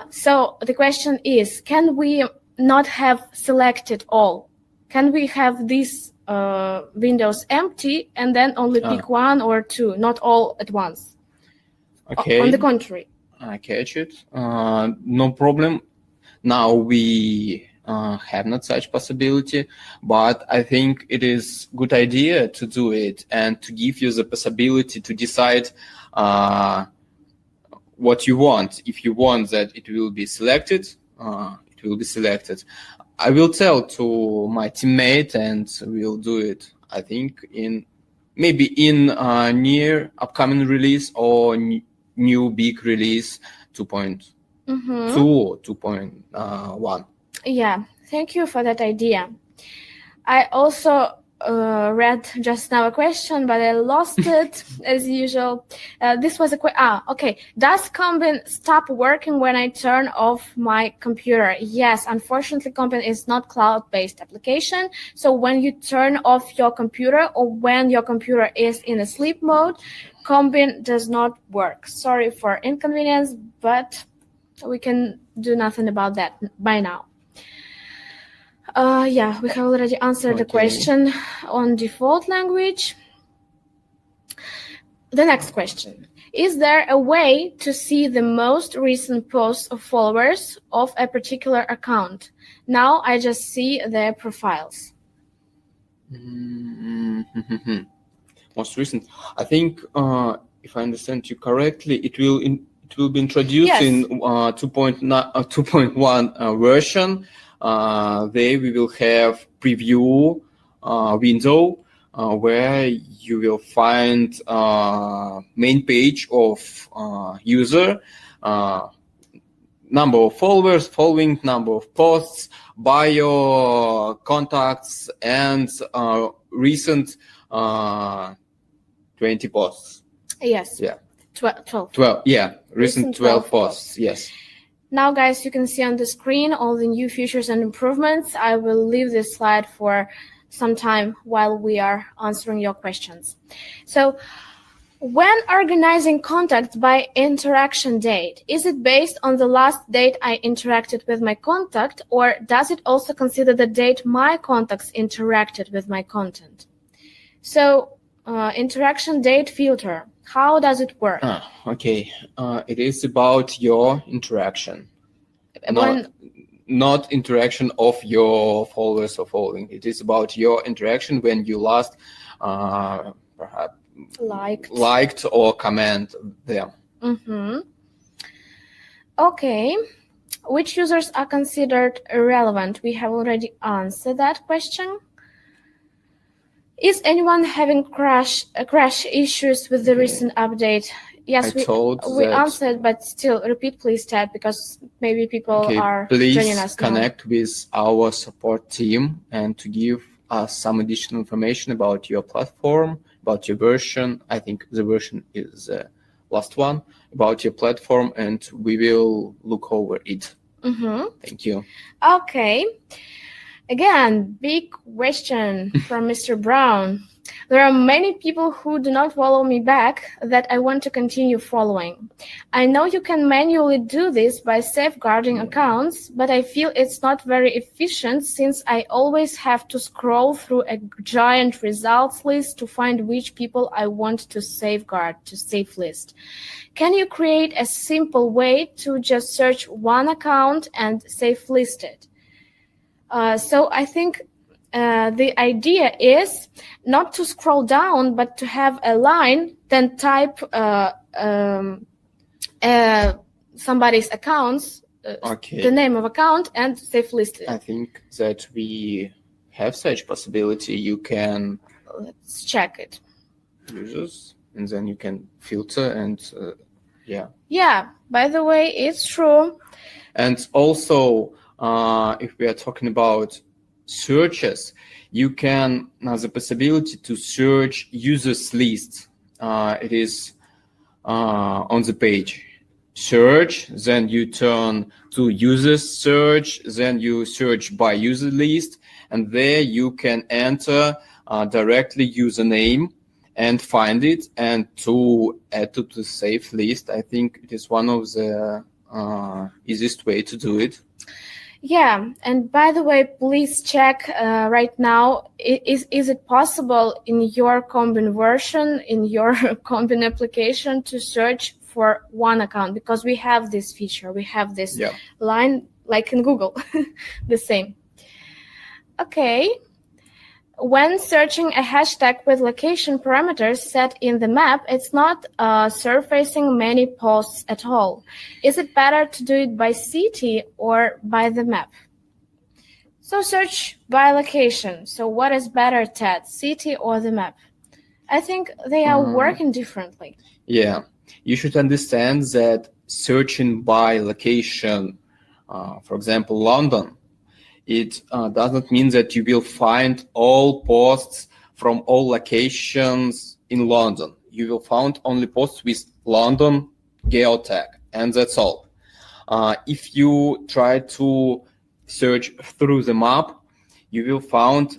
Speaker 1: So the question is, can we not have selected all? Can we have these windows empty and then only pick one or two, not all at once?
Speaker 2: Okay.
Speaker 1: On the contrary.
Speaker 2: I catch it. No problem. Now we have not such possibility, but I think it is good idea to do it and to give you the possibility to decide what you want. If you want that it will be selected, it will be selected. I will tell to my teammate and we'll do it, I think, maybe in near upcoming release or new big release 2.2 or 2.1.
Speaker 1: Yeah, thank you for that idea. I also read just now a question, but I lost it as usual. This was a question. Okay. Does Combin stop working when I turn off my computer? Yes, unfortunately, Combin is not cloud-based application. So when you turn off your computer or when your computer is in a sleep mode, Combin does not work. Sorry for inconvenience, but we can do nothing about that by now. Yeah, we have already answered the question on default language. The next question. Is there a way to see the most recent posts of followers of a particular account? Now I just see their profiles.
Speaker 2: Most recent. I think, if I understand you correctly, it will be introduced
Speaker 1: Yes.
Speaker 2: in 2.1 version. There we will have preview window where you will find main page of user, number of followers, following, number of posts, bio, contacts, and recent 20 posts.
Speaker 1: Yes.
Speaker 2: Yeah.
Speaker 1: 12.
Speaker 2: 12. Yeah. Recent 12
Speaker 1: 12
Speaker 2: posts. Yes.
Speaker 1: Now, guys, you can see on the screen all the new features and improvements. I will leave this slide for some time while we are answering your questions. So, when organizing contacts by interaction date, is it based on the last date I interacted with my contact, or does it also consider the date my contacts interacted with my content? So, interaction date filter, how does it work?
Speaker 2: Okay. It is about your interaction,
Speaker 1: When,
Speaker 2: not interaction of your followers or following. It is about your interaction when you last perhaps liked or comment them.
Speaker 1: Okay. Which users are considered irrelevant? We have already answered that question. Is anyone having crash issues with the recent update? Yes, we answered, but still, repeat please, Ted, because maybe people are joining us now.
Speaker 2: Please connect with our support team and to give us some additional information about your platform, about your version. I think the version is the last one, about your platform, and we will look over it. Thank you.
Speaker 1: Okay. Again, big question from Mr. Brown. There are many people who do not follow me back that I want to continue following. I know you can manually do this by safeguarding accounts, but I feel it's not very efficient since I always have to scroll through a giant results list to find which people I want to safeguard, to safe list. Can you create a simple way to just search one account and safe list it? So I think the idea is not to scroll down, but to have a line, then type somebody's accounts, the name of account, and safe list it.
Speaker 2: I think that we have such possibility. You can
Speaker 1: let's check it.
Speaker 2: Users, and then you can filter and yeah.
Speaker 1: Yeah. By the way, it's true.
Speaker 2: And also, if we are talking about searches, you can have the possibility to search users list. It is on the page. Search, then you turn to users search, then you search by user list, and there you can enter directly username and find it, and to add to the safe list. I think it is one of the easiest way to do it.
Speaker 1: Yeah, and by the way, please check right now, is it possible in your Combin version, in your Combin application, to search for one account? Because we have this feature, we have this line like in Google, the same. Okay. When searching a hashtag with location parameters set in the map, it's not surfacing many posts at all. Is it better to do it by city or by the map? So search by location. So what is better, Ted, city or the map? I think they are working differently.
Speaker 2: Yeah, you should understand that searching by location, for example, London, it doesn't mean that you will find all posts from all locations in London. You will find only posts with London geotag, and that's all. If you try to search through the map, you will find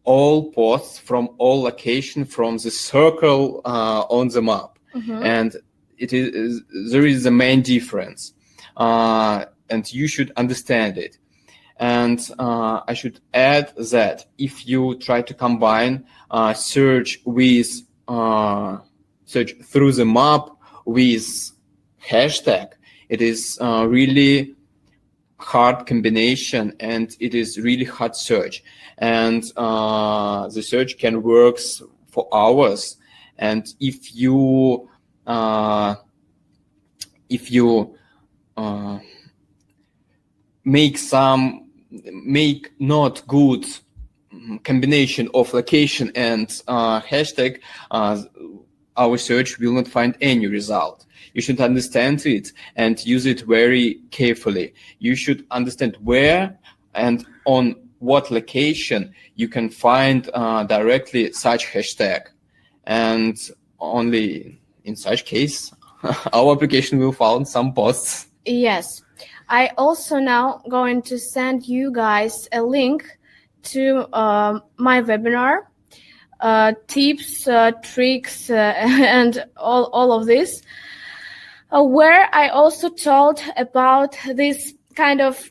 Speaker 2: all posts from all locations from the circle on the map. And there is the main difference, and you should understand it. And I should add that if you try to combine search with search through the map with hashtag, it is really hard combination, and it is really hard search. And the search can work for hours. And if you make not good combination of location and hashtag, our search will not find any result. You should understand it and use it very carefully. You should understand where and on what location you can find directly such hashtag. And only in such case, our application will find some posts.
Speaker 1: Yes. I also now going to send you guys a link to my webinar, tips, tricks, and all of this, where I also told about this kind of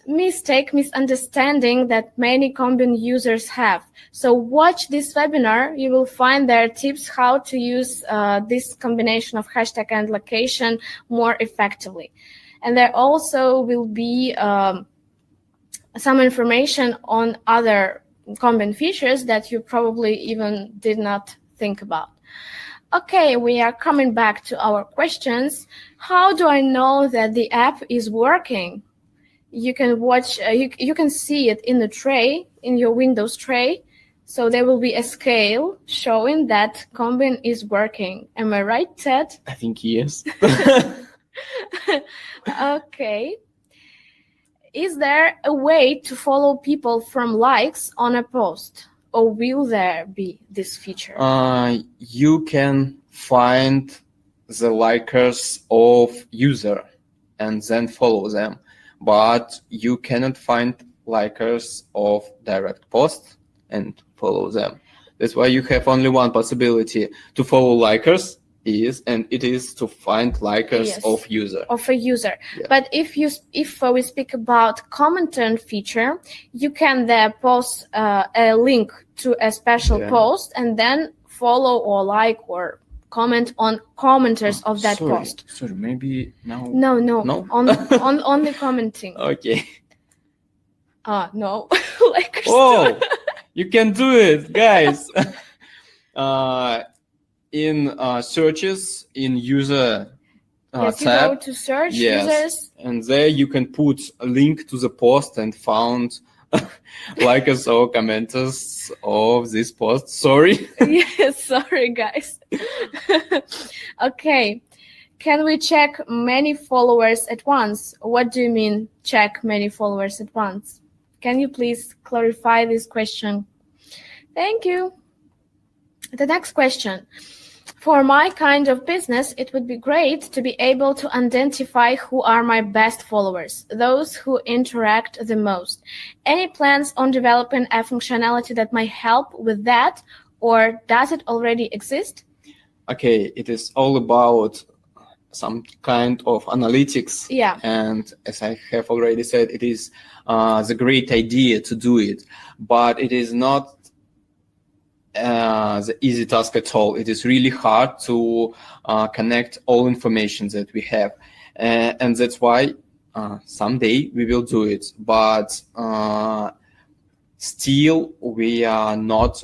Speaker 1: misunderstanding that many Combin users have. So watch this webinar. You will find there tips how to use this combination of hashtag and location more effectively. And there also will be some information on other Combin features that you probably even did not think about. Okay, we are coming back to our questions. How do I know that the app is working? You can watch, you can see it in the tray, in your Windows tray. So there will be a scale showing that Combin is working. Am I right, Ted?
Speaker 2: I think yes.
Speaker 1: Okay. Is there a way to follow people from likes on a post, or will there be this feature?
Speaker 2: You can find the likers of user and then follow them, but you cannot find likers of direct post and follow them. That's why you have only one possibility to follow likers, and it is to find likers
Speaker 1: Yes,
Speaker 2: of user.
Speaker 1: of a user.
Speaker 2: Yeah.
Speaker 1: But if we speak about comment turn feature, you can there post a link to a special post and then follow or like or comment on commenters of that post.
Speaker 2: Sorry, maybe now.
Speaker 1: No? on only commenting.
Speaker 2: Okay.
Speaker 1: No. Likers
Speaker 2: Oh, you can do it, guys. In searches in user
Speaker 1: yes, you
Speaker 2: tab,
Speaker 1: go to search
Speaker 2: yes,
Speaker 1: users,
Speaker 2: and there you can put a link to the post and found likers or commenters of this post. Sorry.
Speaker 1: Yes, sorry guys. Okay, can we check many followers at once? What do you mean check many followers at once? Can you please clarify this question? Thank you. The next question. For my kind of business, it would be great to be able to identify who are my best followers, those who interact the most. Any plans on developing a functionality that might help with that, or does it already exist?
Speaker 2: Okay, it is all about some kind of analytics.
Speaker 1: Yeah.
Speaker 2: And as I have already said, it is the great idea to do it, but it is not the easy task at all. It is really hard to connect all information that we have, and that's why someday we will do it, but still we are not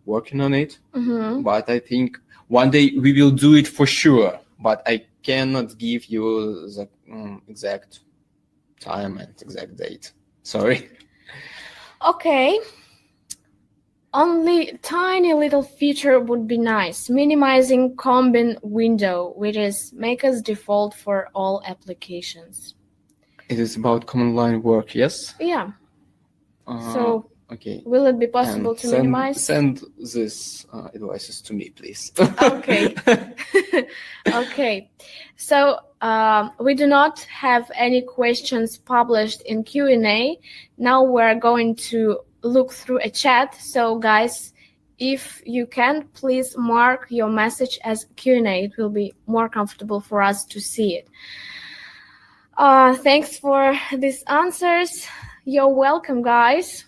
Speaker 2: working on it.
Speaker 1: Mm-hmm.
Speaker 2: But I think one day we will do it for sure, but I cannot give you the exact time and exact date. Sorry.
Speaker 1: Okay. Only tiny little feature would be nice. Minimizing Combin window, which is make us default for all applications.
Speaker 2: It is about command line work, yes?
Speaker 1: Yeah. So
Speaker 2: okay.
Speaker 1: Will it be possible to minimize?
Speaker 2: Send these advices to me, please.
Speaker 1: Okay. Okay. So we do not have any questions published in Q&A. Now we're going to look through a chat. So guys, if you can, please mark your message as Q&A. It will be more comfortable for us to see it. Thanks for these answers. You're welcome, guys.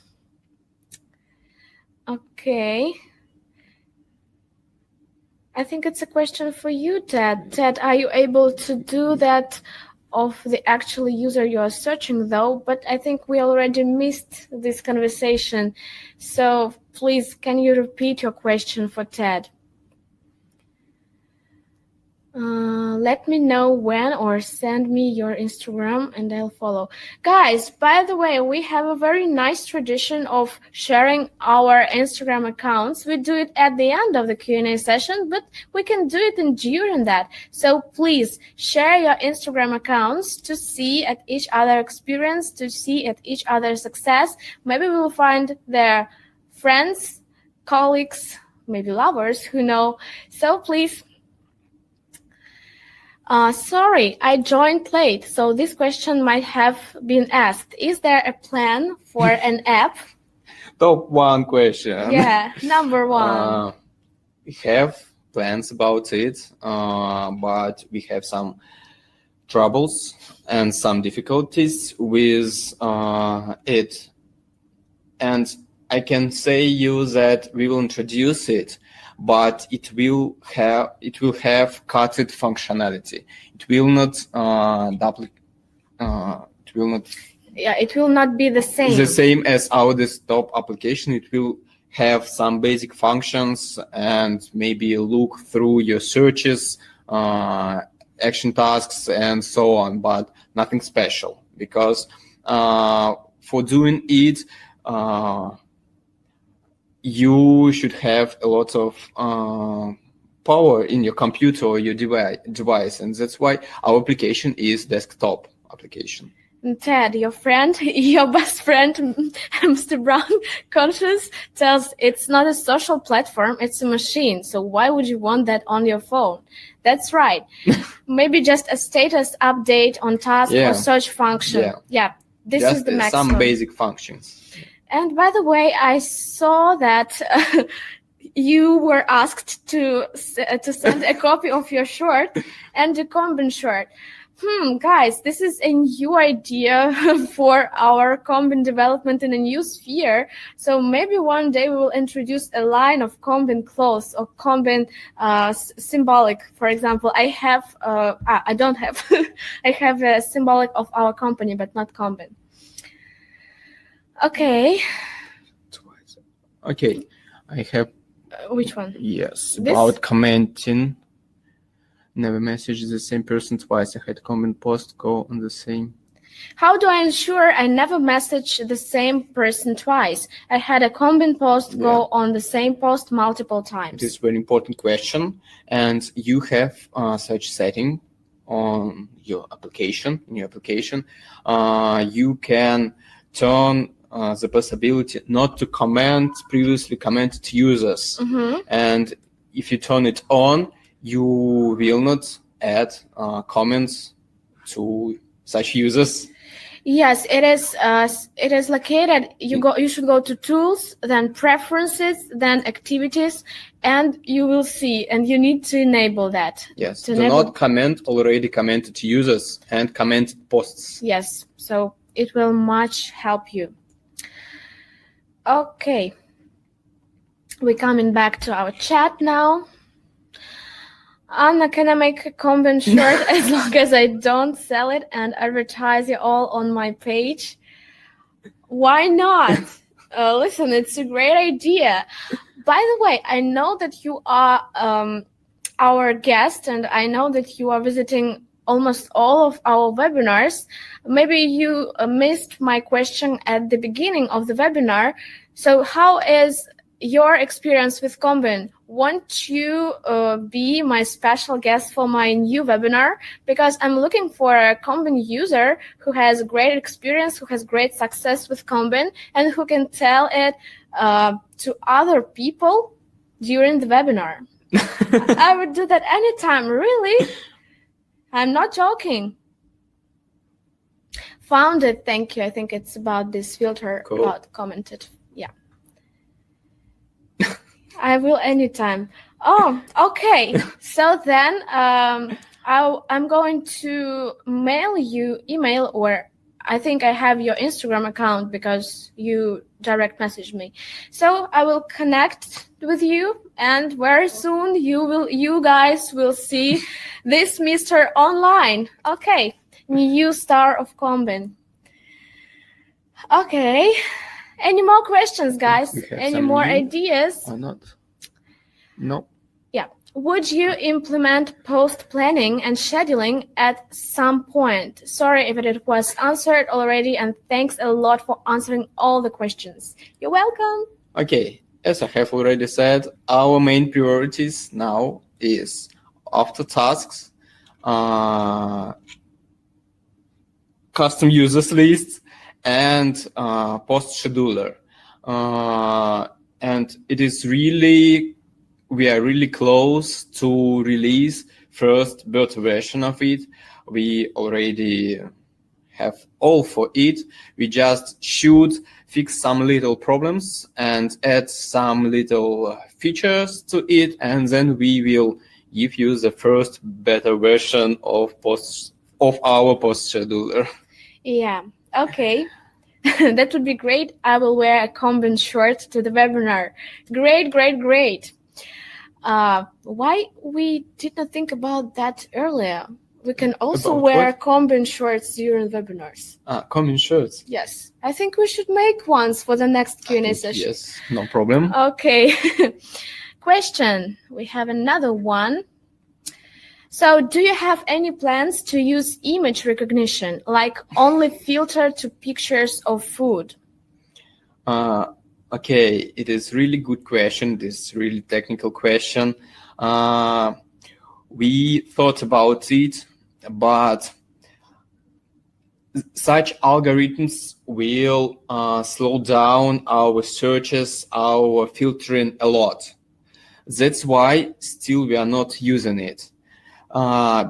Speaker 1: Okay. I think it's a question for you, Ted. Ted, are you able to do that of the actual user you are searching, though, but I think we already missed this conversation. So please, can you repeat your question for Ted? Let me know when, or send me your Instagram and I'll follow. Guys, by the way, we have a very nice tradition of sharing our Instagram accounts. We do it at the end of the Q&A session, but we can do it during that. So please share your Instagram accounts to see at each other experience, to see at each other's success. Maybe we'll find their friends, colleagues, maybe lovers, who know. So please. Sorry, I joined late, so this question might have been asked. Is there a plan for an app?
Speaker 2: Top one question.
Speaker 1: Yeah, number one.
Speaker 2: We have plans about it, but we have some troubles and some difficulties with it. And I can say you that we will introduce it, but it will have cut-it functionality. It will not
Speaker 1: It will not be the same.
Speaker 2: The same as our desktop application. It will have some basic functions and maybe look through your searches, action tasks, and so on, but nothing special, because for doing it, you should have a lot of power in your computer or your device, and that's why our application is desktop application.
Speaker 1: Ted, your friend, your best friend, Mr. Brown Conscious, tells it's not a social platform, it's a machine. So why would you want that on your phone? That's right. Maybe just a status update on task or search function. Yeah, this
Speaker 2: just
Speaker 1: is the maximum.
Speaker 2: Some basic functions.
Speaker 1: And by the way, I saw that you were asked to send a copy of your shirt and the Combin shirt. Guys, this is a new idea for our Combin development in a new sphere. So maybe one day we will introduce a line of Combin clothes or Combin symbolic. For example, I don't have, I have a symbolic of our company, but not Combin. Okay.
Speaker 2: Okay, I have.
Speaker 1: Which one?
Speaker 2: Yes, about commenting. Never message the same person twice. I had comment post go on the same.
Speaker 1: How do I ensure I never message the same person twice? I had a Combin post go on the same post multiple times.
Speaker 2: This is a very important question, and you have such setting on your application. In your application, you can turn the possibility not to comment previously commented users. And if you turn it on, you will not add comments to such users.
Speaker 1: Yes, it is located. You should go to tools, then preferences, then activities, and you will see, and you need to enable that.
Speaker 2: Yes, do not comment already commented users and commented posts.
Speaker 1: Yes, so it will much help you. Okay, we're coming back to our chat now. Anna, can I make a Combin shirt as long as I don't sell it and advertise it all on my page? Why not? Listen, it's a great idea. By the way, I know that you are our guest, and I know that you are visiting almost all of our webinars. Maybe you missed my question at the beginning of the webinar. So how is your experience with Combin? Won't you be my special guest for my new webinar? Because I'm looking for a Combin user who has great experience, who has great success with Combin, and who can tell it to other people during the webinar. I would do that anytime, really. I'm not joking. Found it, thank you. I think it's about this filter about commented. Yeah. I will anytime. Oh, okay. So then I'm going to mail you email, or I think I have your Instagram account because you direct messaged me. So I will connect with you, and very soon you guys will see this Mr. online. Okay. New star of Combin. Okay. Any more questions, guys?
Speaker 2: We have
Speaker 1: Any
Speaker 2: some
Speaker 1: more
Speaker 2: new
Speaker 1: ideas?
Speaker 2: or not? No.
Speaker 1: Yeah. Would you implement post planning and scheduling at some point? Sorry if it was answered already, and thanks a lot for answering all the questions. You're welcome.
Speaker 2: Okay, as I have already said, our main priorities now is after tasks, custom users lists, and post scheduler. And it is really, we are really close to release first beta version of it. We already have all for it. We just should fix some little problems and add some little features to it, and then we will give you the first beta version of our post scheduler.
Speaker 1: Yeah. Okay. That would be great. I will wear a Combin shirt to the webinar. Great, great, great. Why we did not think about that earlier? We can also
Speaker 2: About
Speaker 1: wear
Speaker 2: what?
Speaker 1: Combin shirts during webinars.
Speaker 2: Common shirts.
Speaker 1: Yes, I think we should make ones for the next Q&A
Speaker 2: think
Speaker 1: session.
Speaker 2: yes, no problem.
Speaker 1: Okay. Question. We have another one. So, do you have any plans to use image recognition, like only filter to pictures of food?
Speaker 2: Okay, it is really good question. This really technical question. We thought about it, but such algorithms will slow down our searches, our filtering a lot. That's why still we are not using it.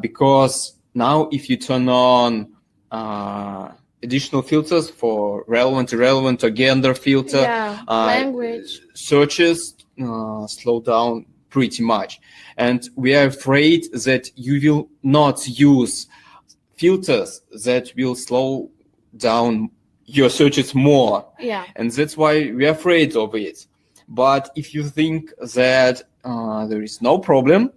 Speaker 2: Because now if you turn on additional filters for relevant, irrelevant, or gender filter,
Speaker 1: Language.
Speaker 2: searches slow down pretty much. And we are afraid that you will not use filters that will slow down your searches more.
Speaker 1: Yeah.
Speaker 2: And that's why we are afraid of it. But if you think that there is no problem,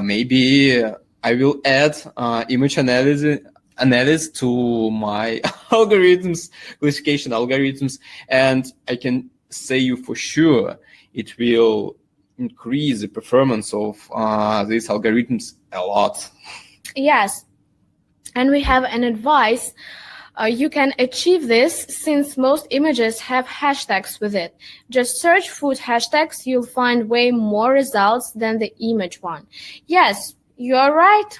Speaker 2: maybe I will add image analysis to my algorithms, classification algorithms, and I can say you for sure it will increase the performance of these algorithms a lot.
Speaker 1: Yes. And we have an advice. You can achieve this since most images have hashtags with it. Just search food hashtags, you'll find way more results than the image one. Yes, you are right.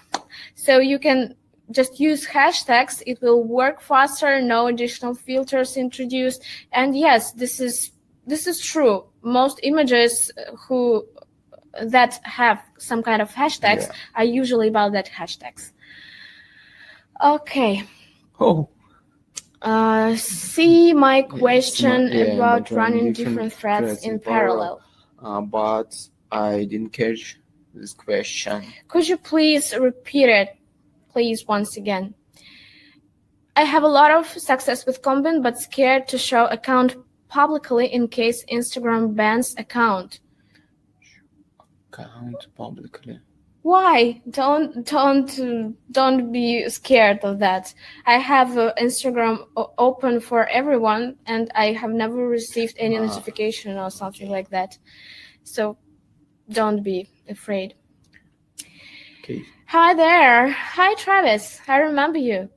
Speaker 1: So you can just use hashtags. It will work faster, no additional filters introduced. And yes, this is true. Most images that have some kind of hashtags are usually about that hashtags. Okay.
Speaker 2: Oh.
Speaker 1: See my question about running different threads in parallel.
Speaker 2: But I didn't catch this question.
Speaker 1: Could you please repeat it, please, once again? I have a lot of success with Combin, but scared to show account publicly in case Instagram bans account.
Speaker 2: Account publicly.
Speaker 1: Why? Don't be scared of that. I have Instagram open for everyone, and I have never received any notification or something like that. So don't be afraid.
Speaker 2: Okay.
Speaker 1: Hi there. Hi, Travis. I remember you.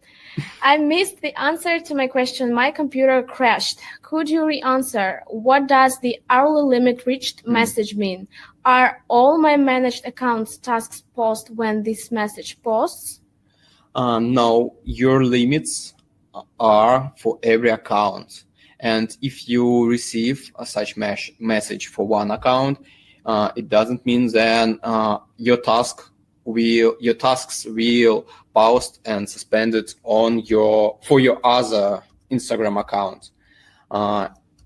Speaker 1: I missed the answer to my question. My computer crashed. Could you re-answer? What does the hourly limit reached message mean? Are all my managed accounts tasks paused when this message posts?
Speaker 2: No, your limits are for every account. And if you receive such message for one account, it doesn't mean then your tasks will paused and suspended for your other Instagram account.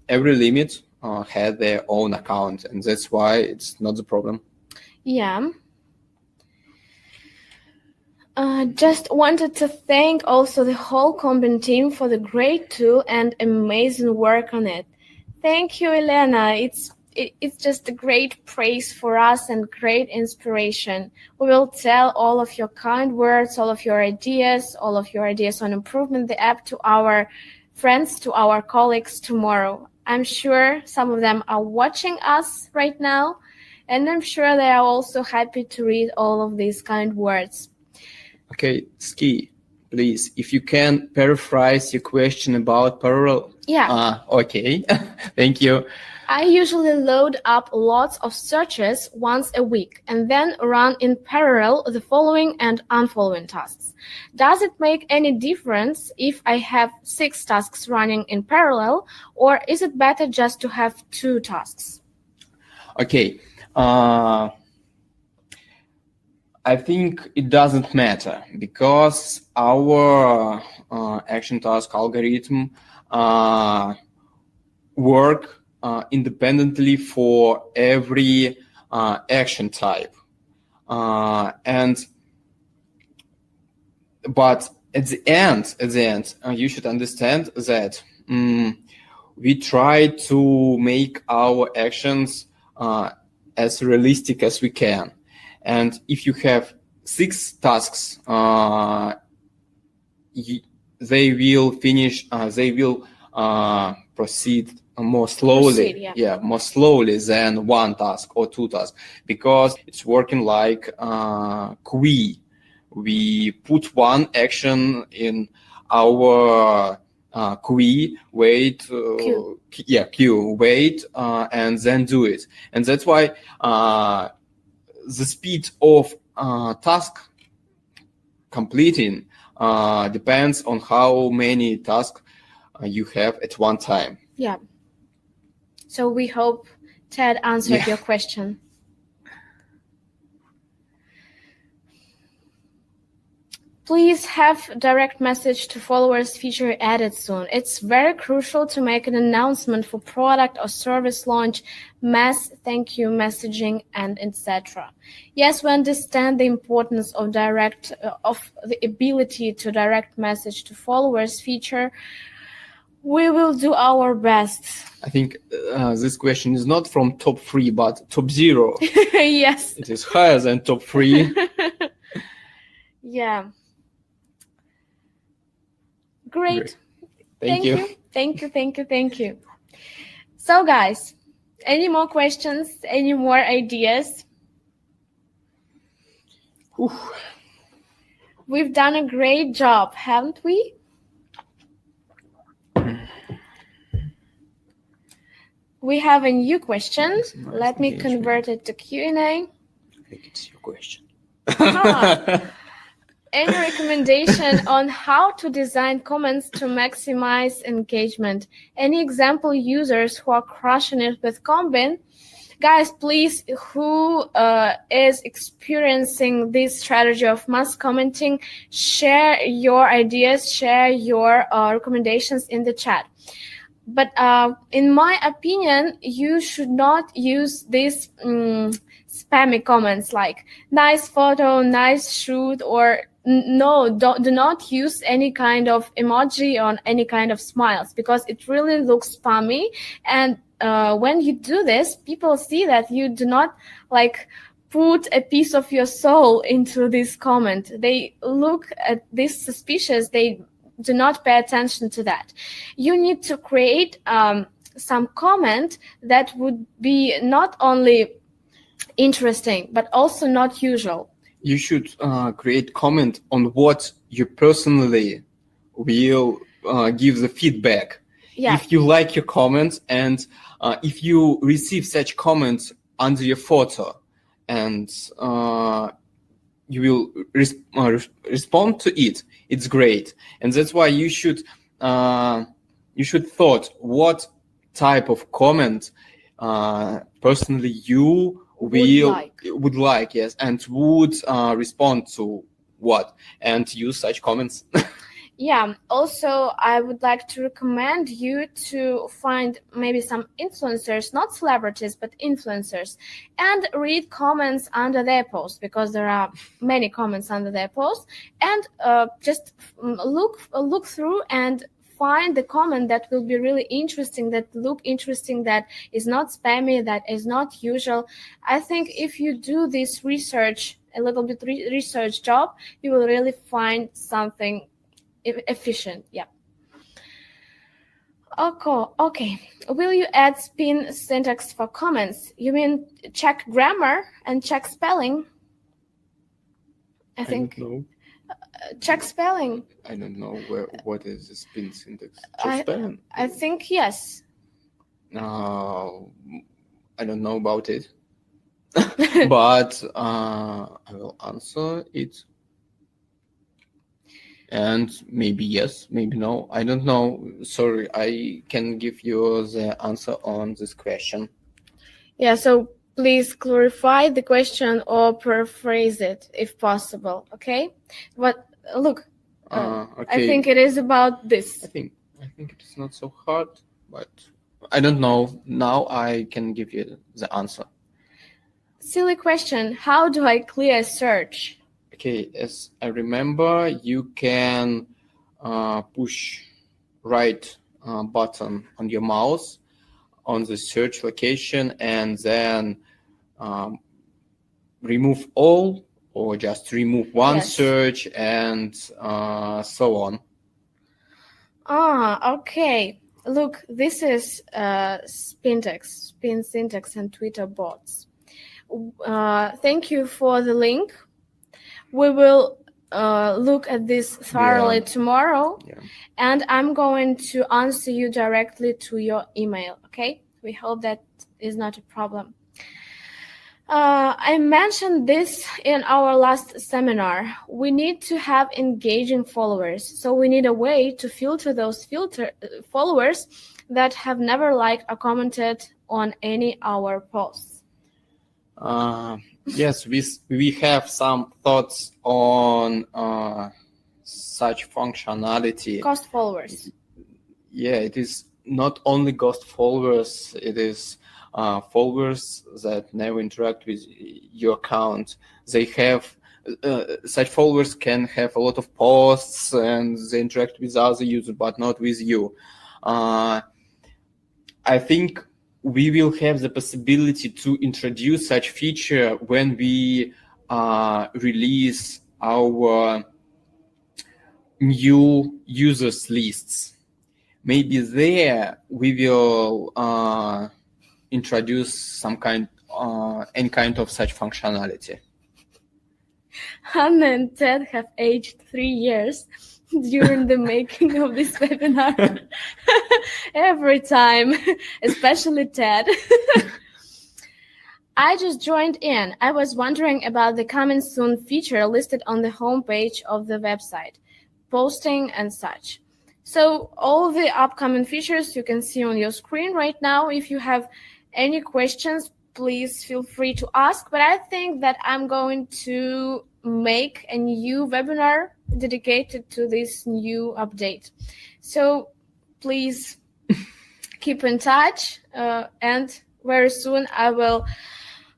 Speaker 2: Every limit had their own account, and that's why it's not the problem.
Speaker 1: Yeah. Just wanted to thank also the whole Combin team for the great tool and amazing work on it. Thank you, Elena. it's just a great praise for us and great inspiration. We will tell all of your kind words, all of your ideas on improvement the app to our friends, to our colleagues tomorrow. I'm sure some of them are watching us right now, and I'm sure they are also happy to read all of these kind words.
Speaker 2: Okay, Ski, please, if you can paraphrase your question about parallel.
Speaker 1: Yeah.
Speaker 2: Okay, thank you.
Speaker 1: I usually load up lots of searches once a week and then run in parallel the following and unfollowing tasks. Does it make any difference if I have 6 tasks running in parallel, or is it better just to have 2 tasks?
Speaker 2: Okay. I think it doesn't matter because our action task algorithm work independently for every action type. But at the end, you should understand that we try to make our actions as realistic as we can. And if you have 6 tasks, they will finish. They will proceed more slowly. More slowly than 1 task or 2 tasks, because it's working like queue. We put one action in our queue, wait, and then do it. And that's why the speed of task completing depends on how many tasks you have at one time.
Speaker 1: Yeah. So we hope Ted answered your question. Please have direct message to followers feature added soon. It's very crucial to make an announcement for product or service launch, mass thank you messaging, and etc. Yes, we understand the importance of the ability to direct message to followers feature. We will do our best.
Speaker 2: I think this question is not from top 3, but top 0.
Speaker 1: Yes.
Speaker 2: It is higher than top 3.
Speaker 1: Yeah. Great.
Speaker 2: Thank you.
Speaker 1: Thank you. So guys, any more questions? Any more ideas? We've done a great job, haven't we? We have a new question. Let me convert it to Q&A.
Speaker 2: I think it's your question.
Speaker 1: Any recommendation on how to design comments to maximize engagement? Any example users who are crushing it with Combin? Guys, please, who is experiencing this strategy of mass commenting, share your ideas, share your recommendations in the chat. But in my opinion, you should not use these spammy comments like nice photo, nice shoot, or do not use any kind of emoji or any kind of smiles, because it really looks spammy. And when you do this, people see that you do not put a piece of your soul into this comment. They look at this suspicious. They do not pay attention to that. You need to create some comment that would be not only interesting, but also not usual.
Speaker 2: You should create comment on what you personally will give the feedback.
Speaker 1: Yeah.
Speaker 2: If you like your comments, and if you receive such comments under your photo, and you will respond to it, it's great. And that's why you should thought what type of comment personally you would like, yes, and would respond to what, and use such comments.
Speaker 1: Yeah. Also, I would like to recommend you to find maybe some influencers, not celebrities, but influencers, and read comments under their posts, because there are many comments under their posts, and just look through and find the comment that will be really interesting, that look interesting, that is not spammy, that is not usual. I think if you do this research, a little bit research job, you will really find something efficient. Yeah. Okay. Will you add spin syntax for comments? You mean check grammar and check spelling? I think.
Speaker 2: don't know.
Speaker 1: Check spelling.
Speaker 2: I don't know what is the spin syntax.
Speaker 1: Spelling? I think yes.
Speaker 2: No, I don't know about it. But I will answer it. And maybe yes, maybe no. I don't know. Sorry, I can give you the answer on this question.
Speaker 1: Yeah, so please clarify the question or paraphrase it if possible, okay? But look, okay. I think it is about this.
Speaker 2: I think it is not so hard, but I don't know. Now I can give you the answer.
Speaker 1: Silly question. How do I clear a search?
Speaker 2: Okay, as I remember, you can push right button on your mouse on the search location and then remove all or just remove one search and so on.
Speaker 1: Okay. Look, this is spin syntax and Twitter bots. Thank you for the link. We will look at this thoroughly tomorrow, and I'm going to answer you directly to your email, okay? We hope that is not a problem. I mentioned this in our last seminar. We need to have engaging followers, so we need a way to filter those followers that have never liked or commented on any our posts.
Speaker 2: Yes, we have some thoughts on such functionality.
Speaker 1: Ghost followers.
Speaker 2: Yeah, it is not only ghost followers, it is followers that never interact with your account. They have such followers can have a lot of posts and they interact with other users, but not with you. I think we will have the possibility to introduce such feature when we release our new users lists. Maybe there we will introduce some any kind of such functionality.
Speaker 1: Hannah and Ted have aged 3 years during the making of this webinar. Every time, especially Ted. I just joined in. I was wondering about the coming soon feature listed on the homepage of the website, posting and such. So all the upcoming features you can see on your screen right now. If you have any questions, please feel free to ask. But I think that I'm going to make a new webinar dedicated to this new update. So please keep in touch, and very soon I will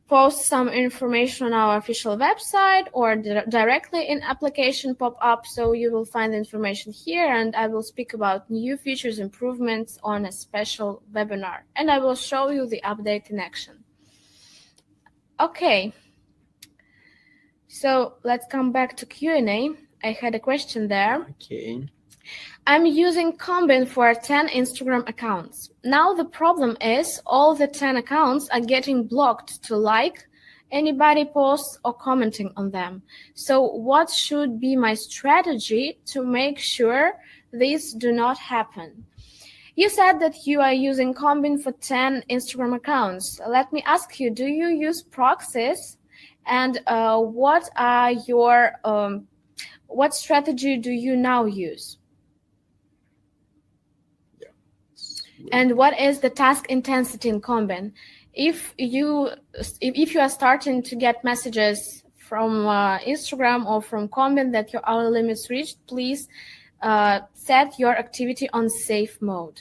Speaker 1: post some information on our official website or directly in application pop-up, so you will find the information here, and I will speak about new features improvements on a special webinar, and I will show you the update in action. Okay, so let's come back to Q&A. I had a question there.
Speaker 2: Okay.
Speaker 1: I'm using Combin for 10 Instagram accounts. Now the problem is all the 10 accounts are getting blocked to like anybody posts or commenting on them. So what should be my strategy to make sure these do not happen? You said that you are using Combin for 10 Instagram accounts. Let me ask you, do you use proxies? And what are your what strategy do you now use? And what is the task intensity in Combin? If you are starting to get messages from Instagram or from Combin that your hour limit's reached, please set your activity on safe mode.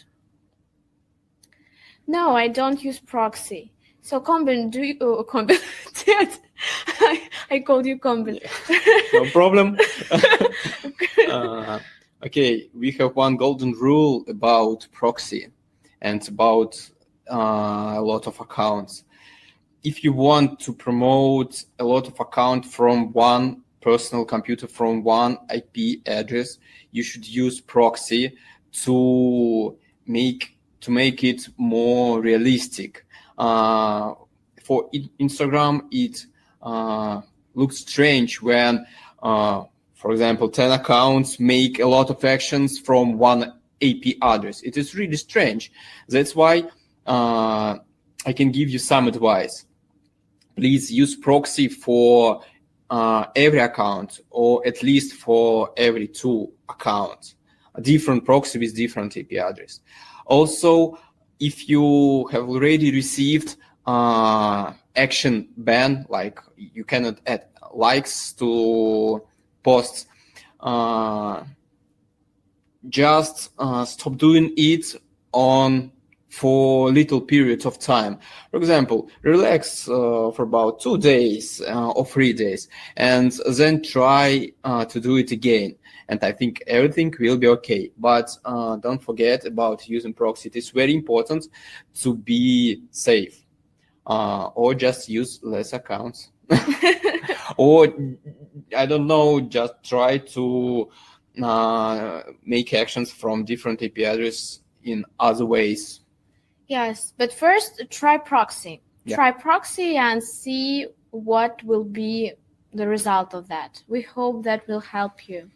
Speaker 1: No, I don't use proxy. So Combin, do you Combin? I called you Combin.
Speaker 2: No problem. Okay, we have one golden rule about proxy and about a lot of accounts. If you want to promote a lot of accounts from one personal computer, from one IP address, you should use proxy to make it more realistic. For Instagram, it looks strange when, for example, 10 accounts make a lot of actions from one IP address. It is really strange. That's why I can give you some advice. Please use proxy for every account, or at least for every 2 accounts, a different proxy with different IP address. Also, if you have already received action ban, like you cannot add likes to posts, just stop doing it for little periods of time. For example, relax for about 2 days or 3 days, and then try to do it again. And I think everything will be okay. But don't forget about using proxy. It is very important to be safe, or just use less accounts. Or, I don't know, just try to make actions from different IP addresses in other ways.
Speaker 1: Yes, but first try proxy.
Speaker 2: Yeah.
Speaker 1: Try proxy and see what will be the result of that. We hope that will help you.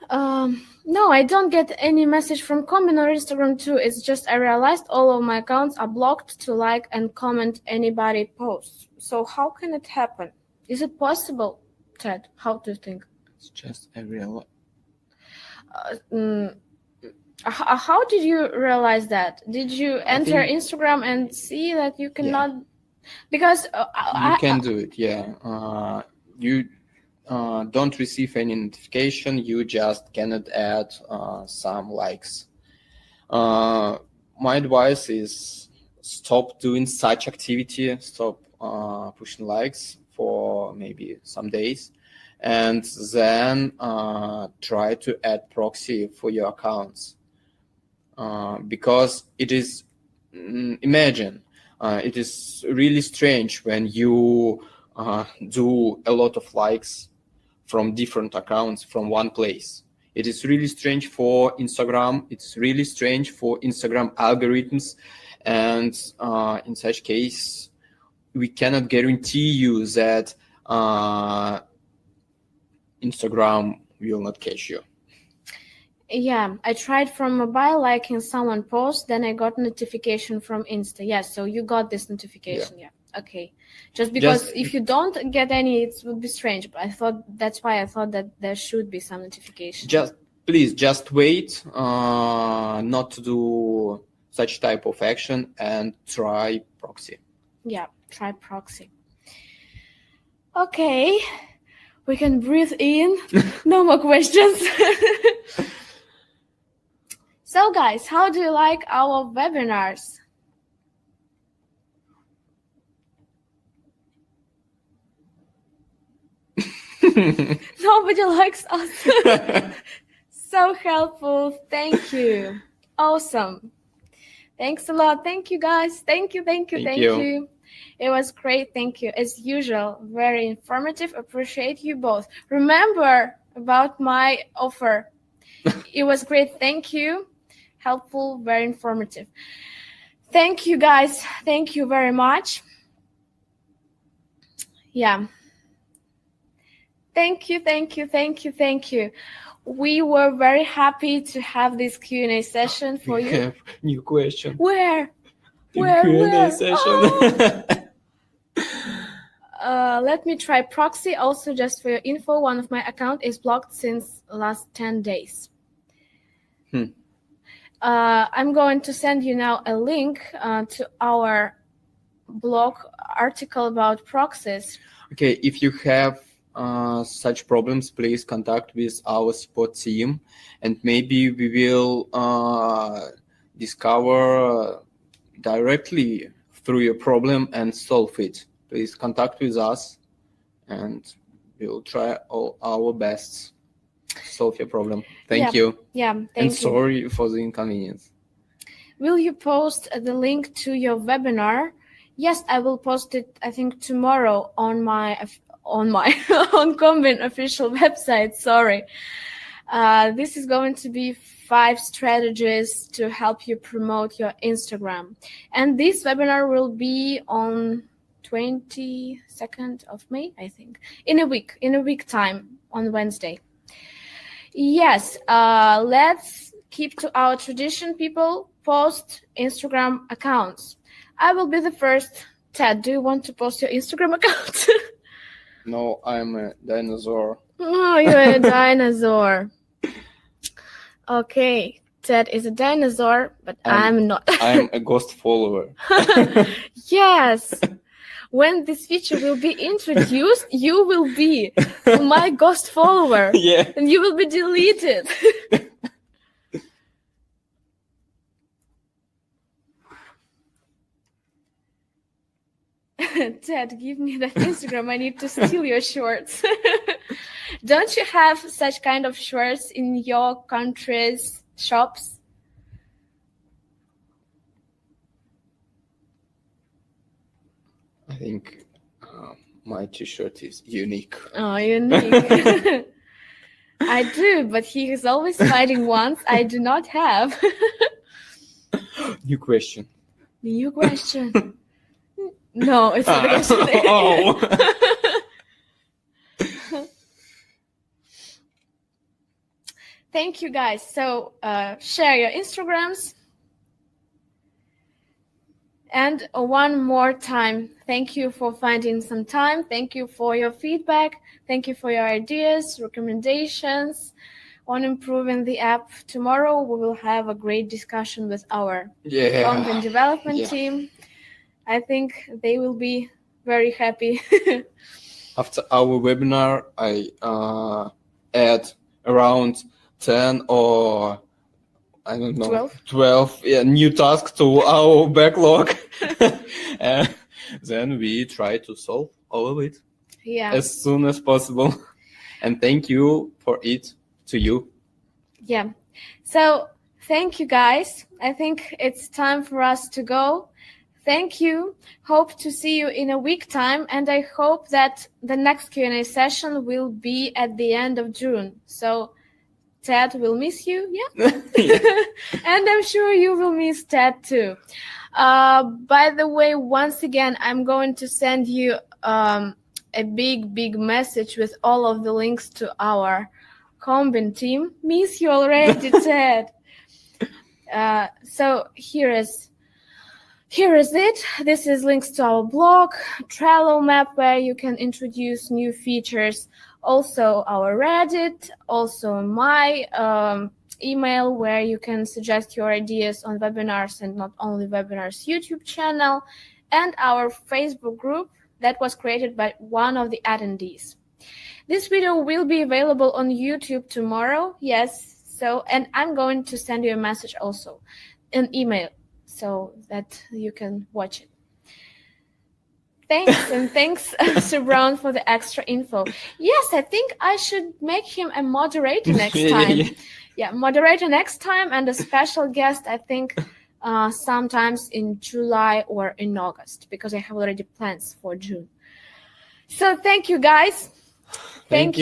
Speaker 1: No, I don't get any message from Combin or Instagram too. It's just I realized all of my accounts are blocked to like and comment anybody posts. So how can it happen? Is it possible, Ted? How do you think?
Speaker 2: It's just a real.
Speaker 1: How did you realize that? Did you enter
Speaker 2: think-
Speaker 1: Instagram and see that you cannot? Because
Speaker 2: You can do it, yeah. You don't receive any notification. You just cannot add some likes. My advice is stop doing such activity. Stop pushing likes for maybe some days, and then try to add proxy for your accounts. Because it is, imagine, it is really strange when you do a lot of likes from different accounts from one place. It is really strange for Instagram. It's really strange for Instagram algorithms. And in such case, we cannot guarantee you that Instagram will not catch you.
Speaker 1: Yeah, I tried from mobile liking someone post, then I got notification from Insta. Yes, so you got this notification. Yeah. Okay. Just because if you don't get any, it would be strange. But that's why I thought that there should be some notification.
Speaker 2: Please just wait, not to do such type of action, and try proxy.
Speaker 1: Yeah, try proxy. Okay, we can breathe in. No more questions. So guys, how do you like our webinars? Nobody likes us. So helpful. Thank you. Awesome. Thanks a lot. Thank you, guys. Thank you. It was great. Thank you. As usual, very informative. Appreciate you both. Remember about my offer. It was great. Thank you. Helpful, very informative. Thank you, guys. Thank you very much. Yeah. Thank you. We were very happy to have this Q&A session for you.
Speaker 2: We have new question.
Speaker 1: Where?
Speaker 2: Q&A session.
Speaker 1: Let me try proxy. Also, just for your info, one of my account is blocked since last 10 days. I'm going to send you now a link to our blog article about proxies.
Speaker 2: Okay, if you have such problems, please contact with our support team, and maybe we will discover directly through your problem and solve it. Please contact with us, and we'll try all our best. solve your problem. Thank you.
Speaker 1: Yeah,
Speaker 2: And
Speaker 1: thank you.
Speaker 2: sorry for the inconvenience.
Speaker 1: Will you post the link to your webinar? Yes, I will post it, I think, tomorrow on my on Combin official website. Sorry. This is going to be 5 strategies to help you promote your Instagram. And this webinar will be on 22nd of May, I think, in a week time, on Wednesday. Yes, let's keep to our tradition, people. Post Instagram accounts. I will be the first. Ted, do you want to post your Instagram account?
Speaker 2: No, I'm a dinosaur.
Speaker 1: Oh, you're a dinosaur. Okay, Ted is a dinosaur, but I'm not.
Speaker 2: I'm a ghost follower.
Speaker 1: Yes. When this feature will be introduced, you will be my ghost follower.
Speaker 2: Yeah.
Speaker 1: And you will be deleted. Ted, give me that Instagram. I need to steal your shorts. Don't you have such kind of shorts in your country's shops?
Speaker 2: I think my t-shirt is unique.
Speaker 1: Oh, unique. I do, but he is always finding ones I do not have.
Speaker 2: New question.
Speaker 1: New question. No, it's not a question.
Speaker 2: Oh.
Speaker 1: Thank you, guys. So share your Instagrams. And one more time, thank you for finding some time. Thank you for your feedback. Thank you for your ideas, recommendations on improving the app. Tomorrow, we will have a great discussion with our Combin development team. I think they will be very happy.
Speaker 2: After our webinar, I add around 10 or I don't know, 12 new tasks to our backlog. And then we try to solve all of it as soon as possible. And thank you for it to you.
Speaker 1: Yeah. So thank you, guys. I think it's time for us to go. Thank you. Hope to see you in a week time. And I hope that the next Q&A session will be at the end of June. So Ted will miss you, yeah? And I'm sure you will miss Ted too. By the way, once again, I'm going to send you a big message with all of the links to our Combin team. Miss you already, Ted. So here is it. This is links to our blog, Trello map where you can introduce new features. Also our Reddit, also my email where you can suggest your ideas on webinars and not only webinars YouTube channel, and our Facebook group that was created by one of the attendees. This video will be available on YouTube tomorrow. Yes, so, and I'm going to send you a message also, an email, so that you can watch it. Thanks, and thanks, Sir Brown, for the extra info. Yes, I think I should make him a moderator next time. Yeah, moderator next time, and a special guest, I think, sometimes in July or in August, because I have already plans for June. So thank you, guys. Thank you.